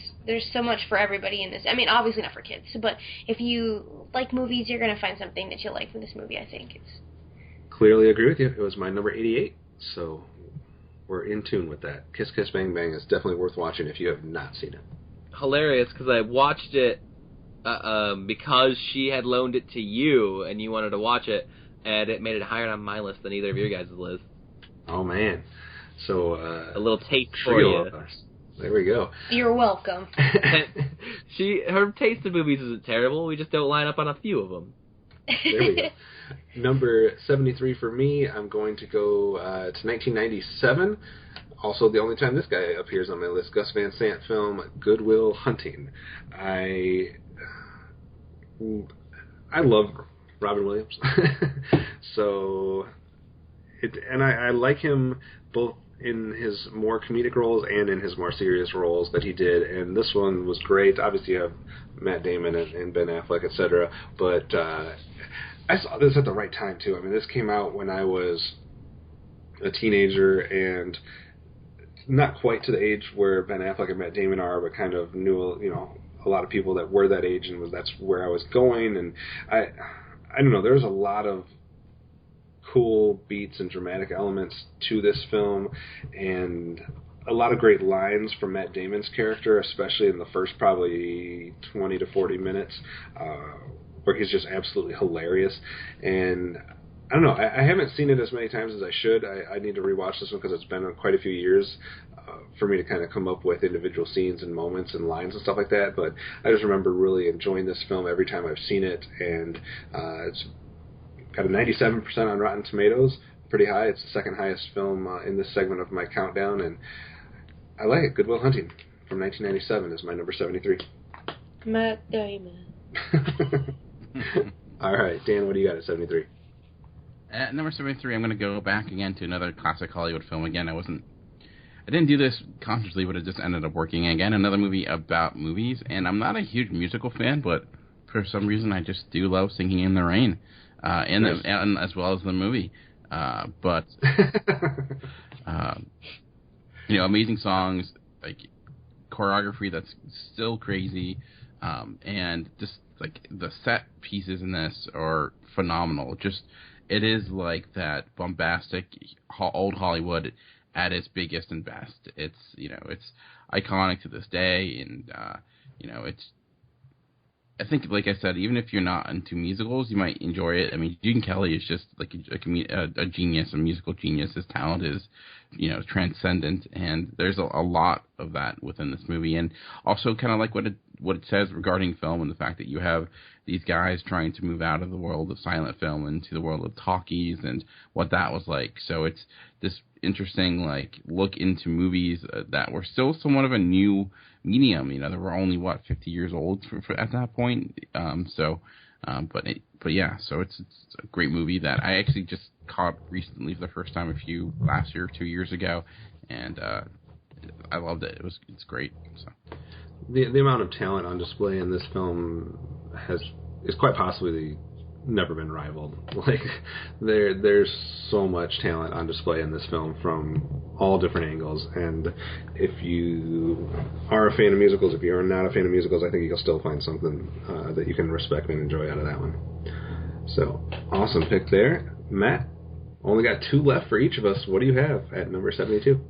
so much for everybody in this. I mean, obviously not for kids, but if you like movies, you're going to find something that you like from this movie, I think. Clearly agree with you. It was my number 88, so we're in tune with that. Kiss Kiss Bang Bang is definitely worth watching if you have not seen it. Hilarious, because I watched it because she had loaned it to you, and you wanted to watch it, and it made it higher on my list than either of your guys' list. Oh, man. So, a little taste for you. There we go. You're welcome. Her taste in movies isn't terrible. We just don't line up on a few of them. There we go. Number 73 for me, I'm going to go to 1997. Also, the only time this guy appears on my list, Gus Van Sant film, Good Will Hunting. I love Robin Williams. So, I like him both in his more comedic roles and in his more serious roles that he did, and this one was great. Obviously, you have Matt Damon and Ben Affleck, etc., but I saw this at the right time, too. I mean, this came out when I was a teenager and not quite to the age where Ben Affleck and Matt Damon are, but kind of knew, a lot of people that were that age, and that's where I was going, and I don't know, there's a lot of cool beats and dramatic elements to this film, and a lot of great lines from Matt Damon's character, especially in the first probably 20 to 40 minutes, where he's just absolutely hilarious. And I don't know, I haven't seen it as many times as I should. I need to rewatch this one because it's been quite a few years for me to kind of come up with individual scenes and moments and lines and stuff like that, but I just remember really enjoying this film every time I've seen it, and it's got a 97% on Rotten Tomatoes, pretty high. It's the second highest film in this segment of my countdown, and I like it. Good Will Hunting from 1997 is my number 73. Matt Damon. All right, Dan, what do you got at 73? At number 73, I'm going to go back again to another classic Hollywood film. Again, I didn't do this consciously, but it just ended up working. Again, another movie about movies, and I'm not a huge musical fan, but for some reason I just do love Singing in the Rain. And as well as the movie, but amazing songs, like choreography that's still crazy, and just like the set pieces in this are phenomenal. Just it is like that bombastic old Hollywood at its biggest and best. It's it's iconic to this day, and it's. I think, like I said, even if you're not into musicals, you might enjoy it. I mean, Gene Kelly is just like a genius, a musical genius. His talent is, transcendent, and there's a lot of that within this movie. And also, kind of like what it says regarding film and the fact that you have these guys trying to move out of the world of silent film into the world of talkies and what that was like. So it's this interesting look into movies that were still somewhat of a new medium. They were only 50 years old at that point. But yeah, so it's a great movie that I actually just caught recently for the first time last year, 2 years ago, and I loved it. It's great. So the amount of talent on display in this film is quite possibly never been rivaled. There's so much talent on display in this film from all different angles, and if you are a fan of musicals, if you're not a fan of musicals, I think you'll still find something that you can respect and enjoy out of that one. So, awesome pick there. Matt, Only got 2 left for each of us. What do you have at number 72?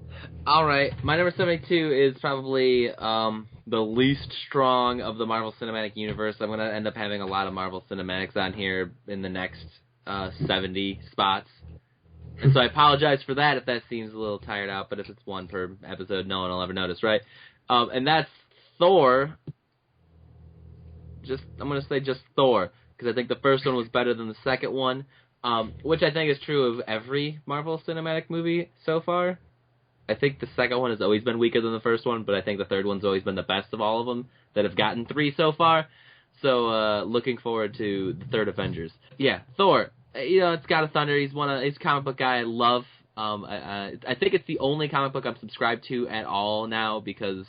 All right, my number 72 is probably the least strong of the Marvel Cinematic Universe. I'm going to end up having a lot of Marvel Cinematics on here in the next 70 spots. And so I apologize for that if that seems a little tired out, but if it's one per episode, no one will ever notice, right? And that's Thor. I'm going to say just Thor, because I think the first one was better than the second one, which I think is true of every Marvel Cinematic movie so far. I think the second one has always been weaker than the first one, but I think the third one's always been the best of all of them that have gotten 3 so far. So looking forward to the third Avengers. Yeah, Thor. It's God of Thunder. He's a comic book guy I love. I think it's the only comic book I'm subscribed to at all now, because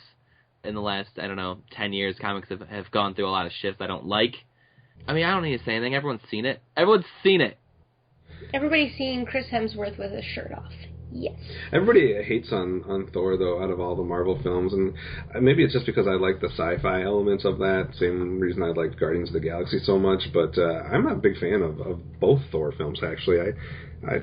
in the last, 10 years, comics have gone through a lot of shifts I don't like. I mean, I don't need to say anything. Everyone's seen it. Everybody's seen Chris Hemsworth with his shirt off. Yes. Everybody hates on Thor, though, out of all the Marvel films, and maybe it's just because I like the sci-fi elements of that, same reason I liked Guardians of the Galaxy so much, but I'm a big fan of both Thor films, actually. I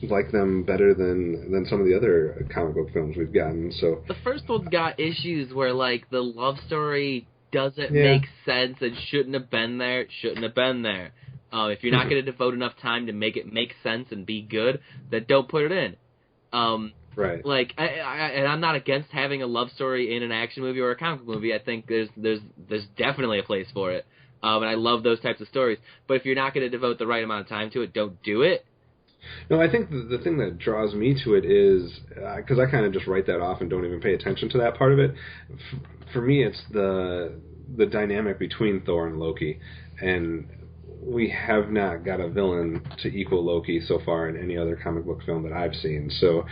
like them better than some of the other comic book films we've gotten. So the first one's got issues where, like, the love story doesn't make sense and shouldn't have been there. If you're not going to devote enough time to make it make sense and be good, then don't put it in. Right. Like, and I'm not against having a love story in an action movie or a comic book movie. I think there's definitely a place for it. And I love those types of stories. But if you're not going to devote the right amount of time to it, don't do it. No, I think the thing that draws me to it is, because I kind of just write that off and don't even pay attention to that part of it. For me, it's the dynamic between Thor and Loki. And we have not got a villain to equal Loki so far in any other comic book film that I've seen. So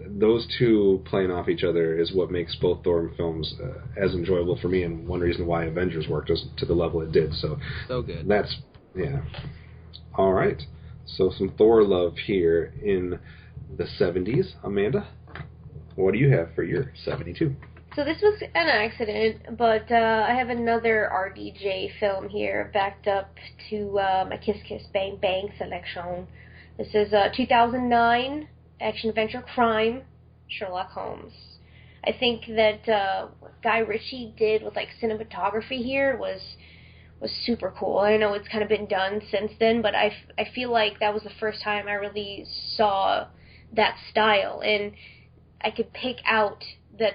those two playing off each other is what makes both Thor films as enjoyable for me, and one reason why Avengers worked to the level it did. So good. That's, yeah. All right. So some Thor love here in the 70s. Amanda, what do you have for your 72? So this was an accident, but I have another RDJ film here backed up to my Kiss Kiss Bang Bang selection. This is 2009 action-adventure crime, Sherlock Holmes. I think that what Guy Ritchie did with, like, cinematography here was super cool. I know it's kind of been done since then, but I feel like that was the first time I really saw that style, and I could pick out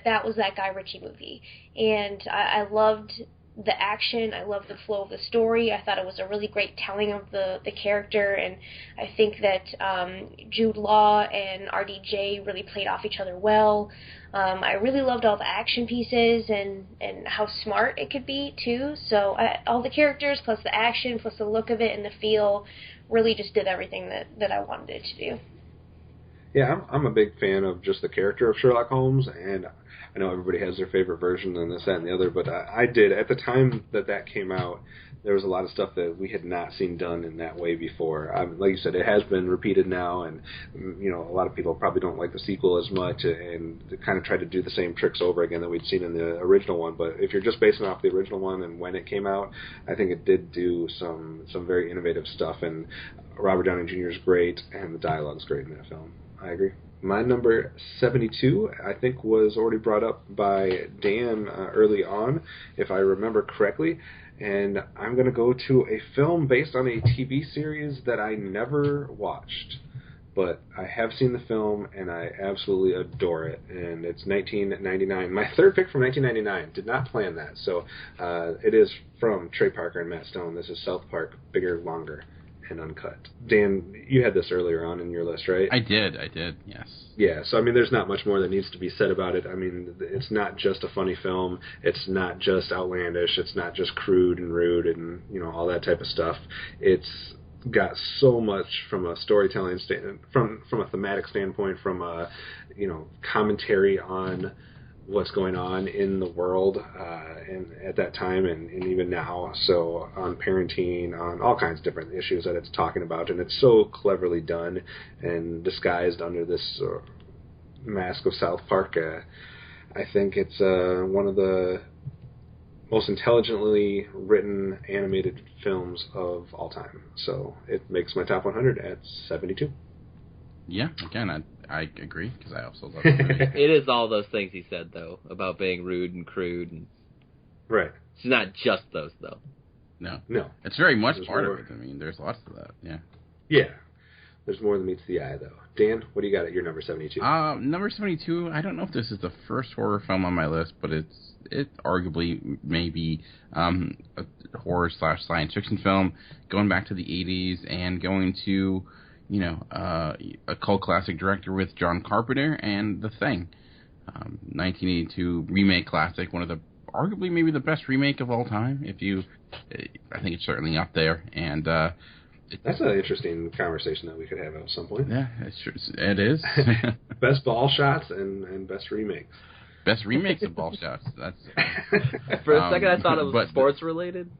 that was that Guy Ritchie movie. And I loved the action, I loved the flow of the story, I thought it was a really great telling of the character, and I think that Jude Law and RDJ really played off each other well. I really loved all the action pieces and how smart it could be, too. So all the characters, plus the action, plus the look of it and the feel, really just did everything that I wanted it to do. Yeah, I'm a big fan of just the character of Sherlock Holmes, and I know everybody has their favorite version and this, that, and the other, but I did. At the time that came out, there was a lot of stuff that we had not seen done in that way before. Like you said, it has been repeated now, and a lot of people probably don't like the sequel as much, and they kind of try to do the same tricks over again that we'd seen in the original one. But if you're just basing off the original one and when it came out, I think it did do some very innovative stuff, and Robert Downey Jr. is great, and the dialogue's great in that film. I agree. My number 72, I think, was already brought up by Dan early on, if I remember correctly. And I'm going to go to a film based on a TV series that I never watched. But I have seen the film, and I absolutely adore it. And it's 1999. My third pick from 1999. Did not plan that. So it is from Trey Parker and Matt Stone. This is South Park, Bigger, Longer, and Uncut. Dan, you had this earlier on in your list, right? I did, yes. Yeah, so I mean, there's not much more that needs to be said about it. I mean, it's not just a funny film. It's not just outlandish. It's not just crude and rude and, all that type of stuff. It's got so much from a storytelling from a thematic standpoint, from a, commentary on what's going on in the world and at that time and even now, so on parenting, on all kinds of different issues that it's talking about, and it's so cleverly done and disguised under this mask of South Park. I think it's one of the most intelligently written animated films of all time. So it makes my top 100 at 72. Yeah, again, I agree, because I also love the movie. It is all those things he said, though, about being rude and crude. And Right. it's not just those, though. No. No. It's very much There's part more. of it. I mean, there's lots of that, yeah. Yeah. There's more than meets the eye, though. Dan, what do you got at your number 72? Number 72, I don't know if this is the first horror film on my list, but it arguably may be a horror / science fiction film, going back to the 80s and going to, you know, a cult classic director with John Carpenter and The Thing. 1982 remake classic, one of the, arguably maybe the best remake of all time, I think it's certainly up there, and that's an interesting conversation that we could have at some point. Yeah, it is. Best ball shots and best remakes. Best remakes of ball shots. That's For a second, I thought it was sports related.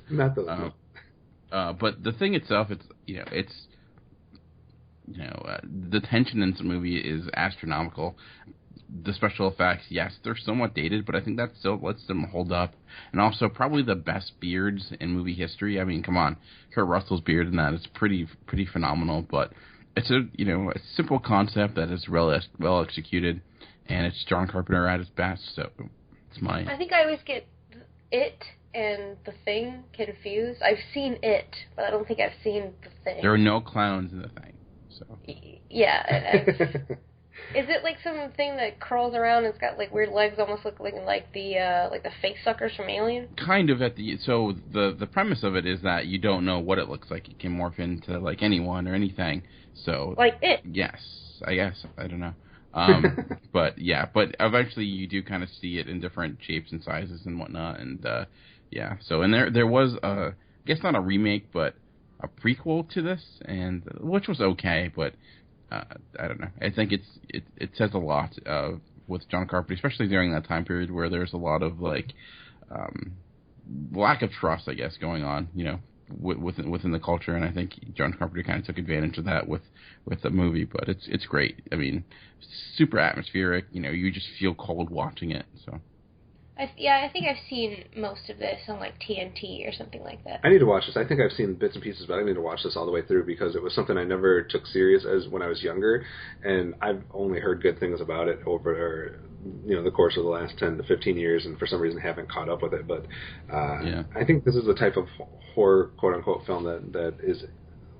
Not those. But the thing itself, the tension in this movie is astronomical. The special effects, yes, they're somewhat dated, but I think that still lets them hold up. And also, probably the best beards in movie history. I mean, come on, Kurt Russell's beard in that is pretty phenomenal. But it's a simple concept that is well executed, and it's John Carpenter at his best. So it's my. I think I always get It and The Thing confused. I've seen It, but I don't think I've seen The Thing. There are no clowns in The Thing. So. Yeah. Is it like something that crawls around and it's got like weird legs, almost looking like the face suckers from Alien? Kind of so the premise of it is that you don't know what it looks like. It can morph into like anyone or anything. So like It. Yes, I guess, I don't know. But eventually you do kind of see it in different shapes and sizes and whatnot, and yeah. So and there was I guess not a remake, but a prequel to this, and which was okay, but. I don't know. I think it says a lot with John Carpenter, especially during that time period where there's a lot of like lack of trust, I guess, going on, you know, within the culture, and I think John Carpenter kind of took advantage of that with the movie. But it's great. I mean, super atmospheric. You know, you just feel cold watching it. So. I think I've seen most of this on like TNT or something like that. I need to watch this. I think I've seen bits and pieces, but I need to watch this all the way through because it was something I never took serious as when I was younger, and I've only heard good things about it over the course of the last 10 to 15 years, and for some reason haven't caught up with it. But I think this is the type of horror, quote unquote, film that is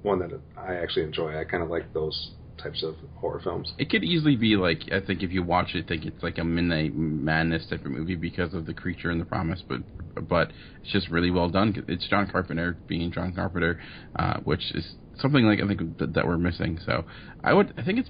one that I actually enjoy. I kind of like those types of horror films. It could easily be like, I think if you watch it, I think it's like a Midnight Madness type of movie because of the creature and the promise, but it's just really well done. It's John Carpenter being John Carpenter, which is something like I think that we're missing. So I think it's,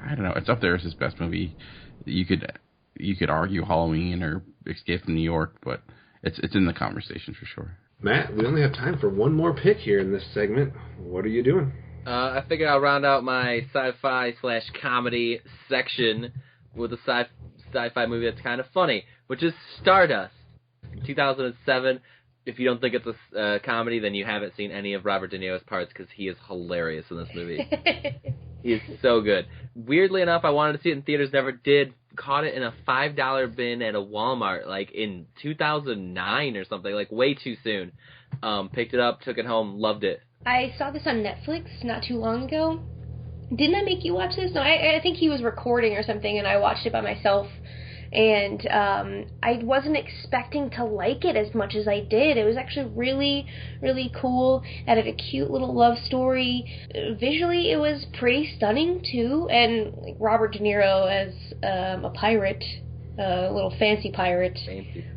I don't know, it's up there as his best movie. You could argue Halloween or Escape from New York, but it's in the conversation for sure. Matt, we only have time for one more pick here in this segment. What are you doing? I figured I'll round out my sci-fi / comedy section with a sci-fi movie that's kind of funny, which is Stardust, 2007. If you don't think it's a comedy, then you haven't seen any of Robert De Niro's parts because he is hilarious in this movie. He is so good. Weirdly enough, I wanted to see it in theaters, never did. Caught it in a $5 bin at a Walmart, like in 2009 or something, like way too soon. Picked it up, took it home, loved it. I saw this on Netflix not too long ago. Didn't I make you watch this? No, I think he was recording or something, and I watched it by myself. And I wasn't expecting to like it as much as I did. It was actually really, really cool. It had a cute little love story. Visually, it was pretty stunning, too. And like, Robert De Niro as a pirate, a little fancy pirate,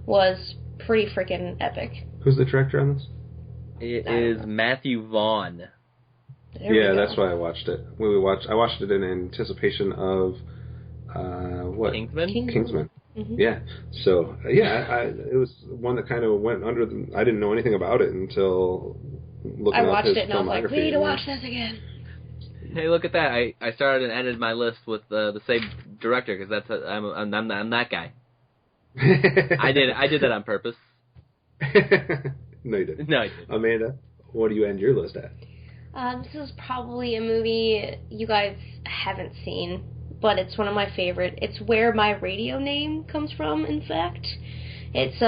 was pretty freaking epic. Who's the director on this? It is Matthew Vaughn. Yeah, that's why I watched it. I watched it in anticipation of what? Kingsman. Mm-hmm. Yeah. So it was one that kind of went under. I didn't know anything about it until looking up his filmography. I watched it and I was like, we need to watch this again. Hey, look at that! I started and ended my list with the same director because I'm that guy. I did that on purpose. No, you didn't. No, I didn't. Amanda, what do you end your list at? This is probably a movie you guys haven't seen. but it's one of my favorite. It's where my radio name comes from, in fact. It's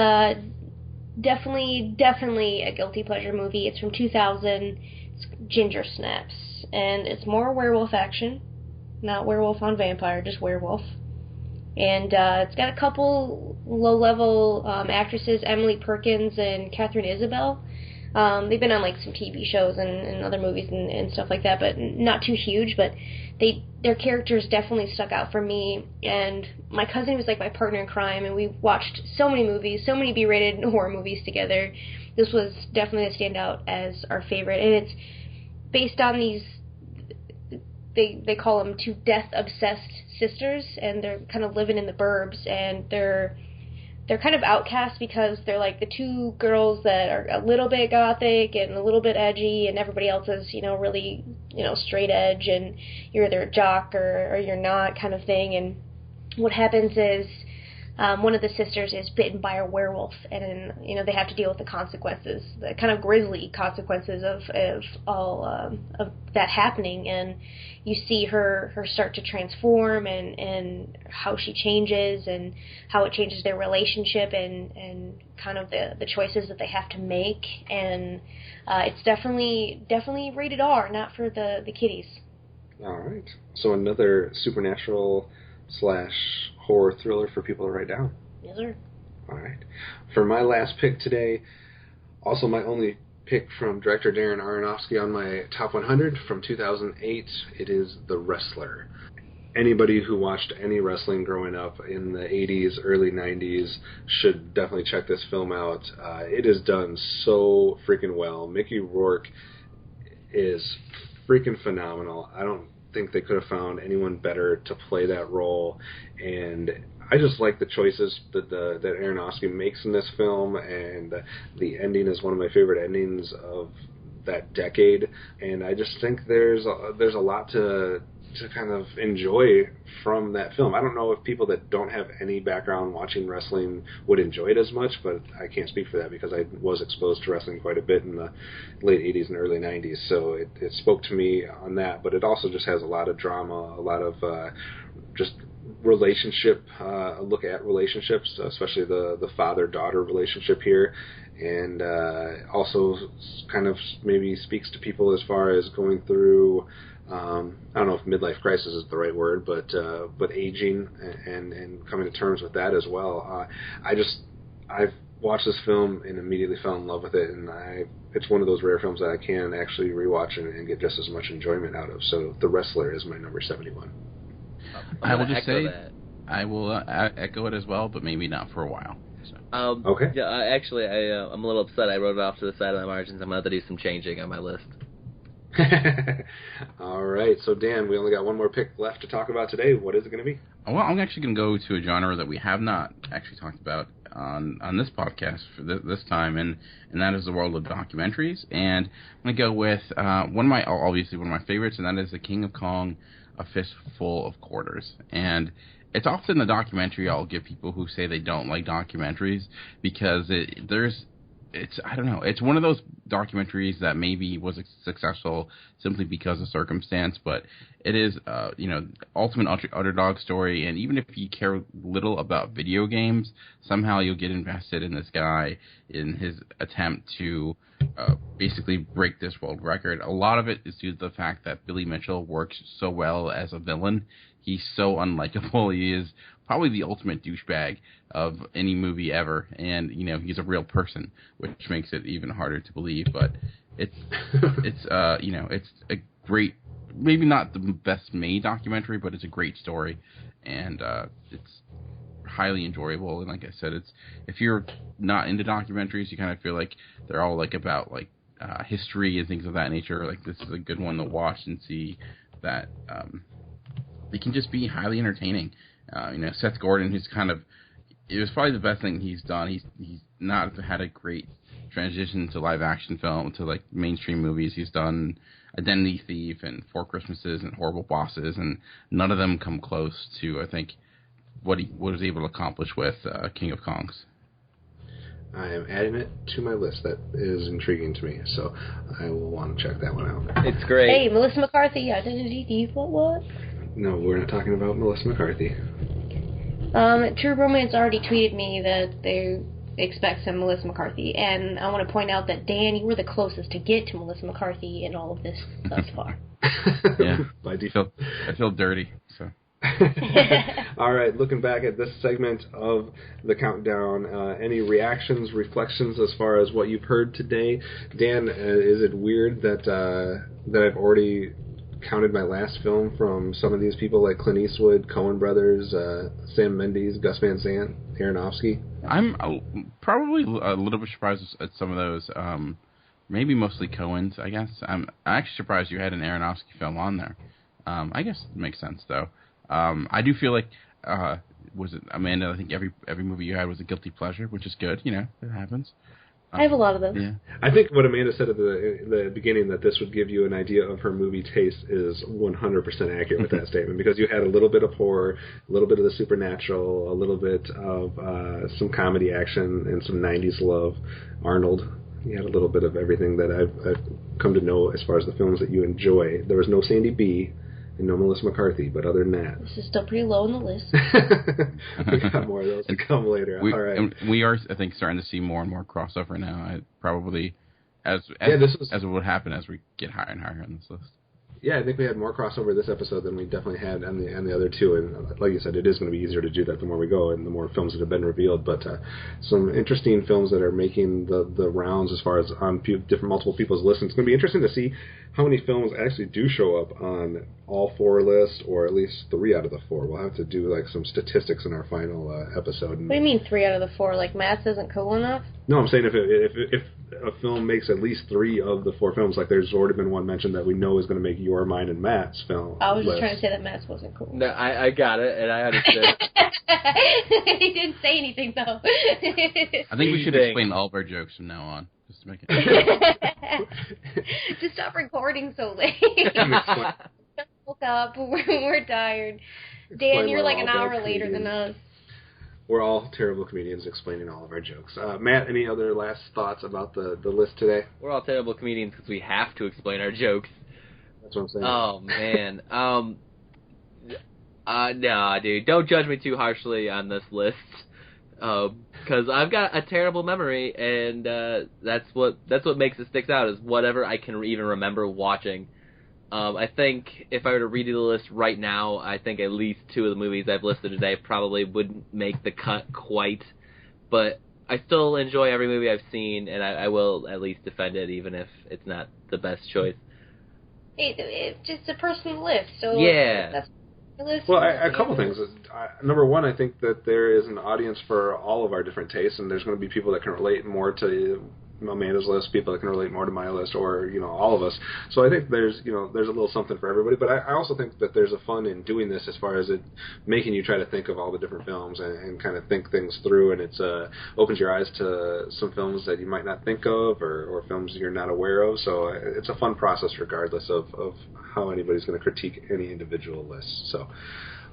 definitely a guilty pleasure movie. It's from 2000. It's Ginger Snaps, and it's more werewolf action, not werewolf on vampire, just werewolf. And it's got a couple low-level actresses, Emily Perkins and Catherine Isabel. They've been on like some TV shows and other movies and stuff like that, but not too huge. But their characters definitely stuck out for me. And my cousin was like my partner in crime, and we watched so many movies, so many B-rated horror movies together. This was definitely a standout as our favorite, and it's based on these. They call them two death-obsessed sisters, and they're kind of living in the burbs, and they're kind of outcast because they're like the two girls that are a little bit gothic and a little bit edgy, and everybody else is, really, straight edge, and you're either a jock or you're not kind of thing. And what happens is one of the sisters is bitten by a werewolf, and they have to deal with the consequences, the kind of grisly consequences of all of that happening. And you see her start to transform, and how she changes, and how it changes their relationship, and kind of the choices that they have to make. And it's definitely rated R, not for the kiddies. All right. So another supernatural / horror thriller for people to write down. Yes, sir. All right. For my last pick today, also my only pick from director Darren Aronofsky on my top 100 from 2008, it is The Wrestler. Anybody who watched any wrestling growing up in the 80s, early 90s should definitely check this film out. It is done so freaking well. Mickey Rourke is freaking phenomenal. I don't think they could have found anyone better to play that role, and I just like the choices that Aronofsky makes in this film, and the ending is one of my favorite endings of that decade, and I just think there's a lot to kind of enjoy from that film. I don't know if people that don't have any background watching wrestling would enjoy it as much, but I can't speak for that because I was exposed to wrestling quite a bit in the late 80s and early 90s, so it spoke to me on that, but it also just has a lot of drama, a lot of just relationship, a look at relationships, especially the father-daughter relationship here, and also kind of maybe speaks to people as far as going through I don't know if midlife crisis is the right word, but aging and coming to terms with that as well. I've watched this film and immediately fell in love with it, and it's one of those rare films that I can actually rewatch and get just as much enjoyment out of. So The Wrestler is my number 71. I will just say that. I will echo it as well, but maybe not for a while. So. Okay. Yeah, I'm a little upset. I wrote it off to the side of my margins. I'm going to have to do some changing on my list. All right, so Dan, we only got one more pick left to talk about today. What is it going to be? Well, I'm actually going to go to a genre that we have not actually talked about on this podcast for this time, and that is the world of documentaries. And I'm going to go with one of my favorites, and that is The King of Kong, A Fistful of Quarters. And it's often the documentary I'll give people who say they don't like documentaries because it's one of those documentaries that maybe was successful simply because of circumstance, but it is, ultimate underdog story, and even if you care little about video games, somehow you'll get invested in this guy in his attempt to basically break this world record. A lot of it is due to the fact that Billy Mitchell works so well as a villain. He's so unlikable. He is probably the ultimate douchebag of any movie ever, and he's a real person, which makes it even harder to believe. But it's a great, maybe not the best made documentary, but it's a great story, and it's highly enjoyable. And like I said, it's if you're not into documentaries, you kind of feel like they're all like about like history and things of that nature. Like this is a good one to watch and see that it can just be highly entertaining. Seth Gordon, it was probably the best thing he's done. He's not had a great transition to live action film, to like mainstream movies. He's done Identity Thief and Four Christmases and Horrible Bosses, and none of them come close to, I think, what he was able to accomplish with King of Kongs. I am adding it to my list. That is intriguing to me, so I will want to check that one out. It's great. Hey, Melissa McCarthy, Identity Thief, what? No, we're not talking about Melissa McCarthy. True Romance already tweeted me that they expect some Melissa McCarthy, and I want to point out that, Dan, you were the closest to get to Melissa McCarthy in all of this thus far. Yeah. By default. I feel dirty, so. All right, looking back at this segment of the countdown, any reactions, reflections as far as what you've heard today? Dan, is it weird that I've already counted my last film from some of these people like Clint Eastwood, Coen Brothers, Sam Mendes, Gus Van Sant, Aronofsky? I'm probably a little bit surprised at some of those. Maybe mostly Coen's, I guess. I'm actually surprised you had an Aronofsky film on there. I guess it makes sense, though. I do feel like, was it, Amanda, I think every movie you had was a guilty pleasure, which is good, it happens. I have a lot of those. Yeah. I think what Amanda said at the beginning, that this would give you an idea of her movie taste, is 100% accurate with that statement, because you had a little bit of horror, a little bit of the supernatural, a little bit of some comedy action, and some 90s love. Arnold, you had a little bit of everything that I've come to know as far as the films that you enjoy. There was no Sandy B. and no Melissa McCarthy, but other than that... This is still pretty low on the list. We got more of those to come later. All right. And we are, I think, starting to see more and more crossover now. Probably as it would happen as we get higher and higher on this list. Yeah, I think we had more crossover this episode than we definitely had on the other two. And like you said, it is going to be easier to do that the more we go and the more films that have been revealed. But some interesting films that are making the rounds as far as on different multiple people's lists. And it's going to be interesting to see how many films actually do show up on all four lists, or at least 3 out of the 4. We'll have to do like some statistics in our final episode. What do you mean 3 out of the 4? Like maths isn't cool enough? No, I'm saying if a film makes at least 3 of the 4 films, like there's already been one mentioned that we know is going to make your, mine, and Matt's film. I was just trying to say that maths wasn't cool. No, I got it, and I understood. He didn't say anything, though. I think we should explain all of our jokes from now on, just to make it... Just stop recording so late. Woke up, we're tired. Dan, you're like an hour later than us. We're all terrible comedians explaining all of our jokes. Matt, any other last thoughts about the list today? We're all terrible comedians because we have to explain our jokes. That's what I'm saying. Oh, man. Nah, dude. Don't judge me too harshly on this list. Because I've got a terrible memory, and that's what makes it stick out, is whatever I can even remember watching. I think if I were to redo the list right now, I think at least 2 of the movies I've listed today probably wouldn't make the cut quite. But I still enjoy every movie I've seen, and I will at least defend it, even if it's not the best choice. It's just a personal list, so yeah. That's the list. Well, a couple things. Number one, I think that there is an audience for all of our different tastes, and there's going to be people that can relate more to Amanda's list, people that can relate more to my list, or all of us. So I think there's a little something for everybody. But I also think that there's a fun in doing this as far as it making you try to think of all the different films and kind of think things through, and it's opens your eyes to some films that you might not think of, or films you're not aware of. So it's a fun process regardless of how anybody's going to critique any individual list. So.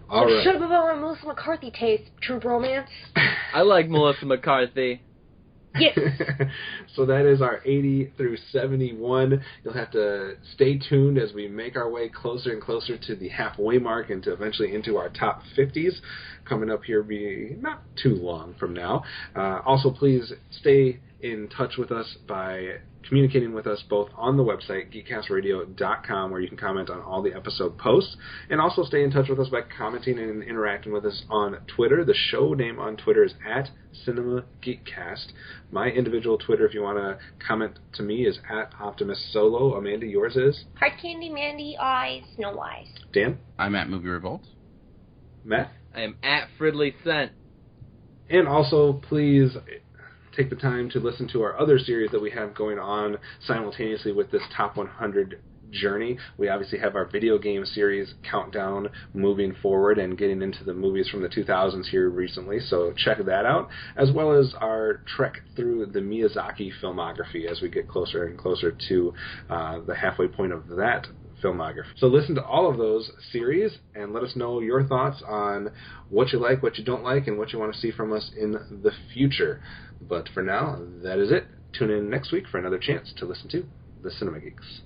All right. Shut up about my Melissa McCarthy taste, True Romance. I like Melissa McCarthy. Yes. So that is our 80 through 71. You'll have to stay tuned as we make our way closer and closer to the halfway mark and to eventually into our top 50s. Coming up here be not too long from now. Also, please stay in touch with us by communicating with us both on the website, geekcastradio.com, where you can comment on all the episode posts, and also stay in touch with us by commenting and interacting with us on Twitter. The show name on Twitter is at Cinema Geekcast. My individual Twitter, if you want to comment to me, is at Optimus Solo. Amanda, yours is? Hard Candy Mandy Eyes, No Eyes. Dan? I'm at Movie Revolt. Matt? I am at Fridley Scent. And also, please take the time to listen to our other series that we have going on simultaneously with this Top 100 journey. We obviously have our video game series countdown moving forward and getting into the movies from the 2000s here recently, so check that out, as well as our trek through the Miyazaki filmography as we get closer and closer to the halfway point of that filmography. So listen to all of those series and let us know your thoughts on what you like, what you don't like, and what you want to see from us in the future. But for now, that is it. Tune in next week for another chance to listen to the Cinema Geeks.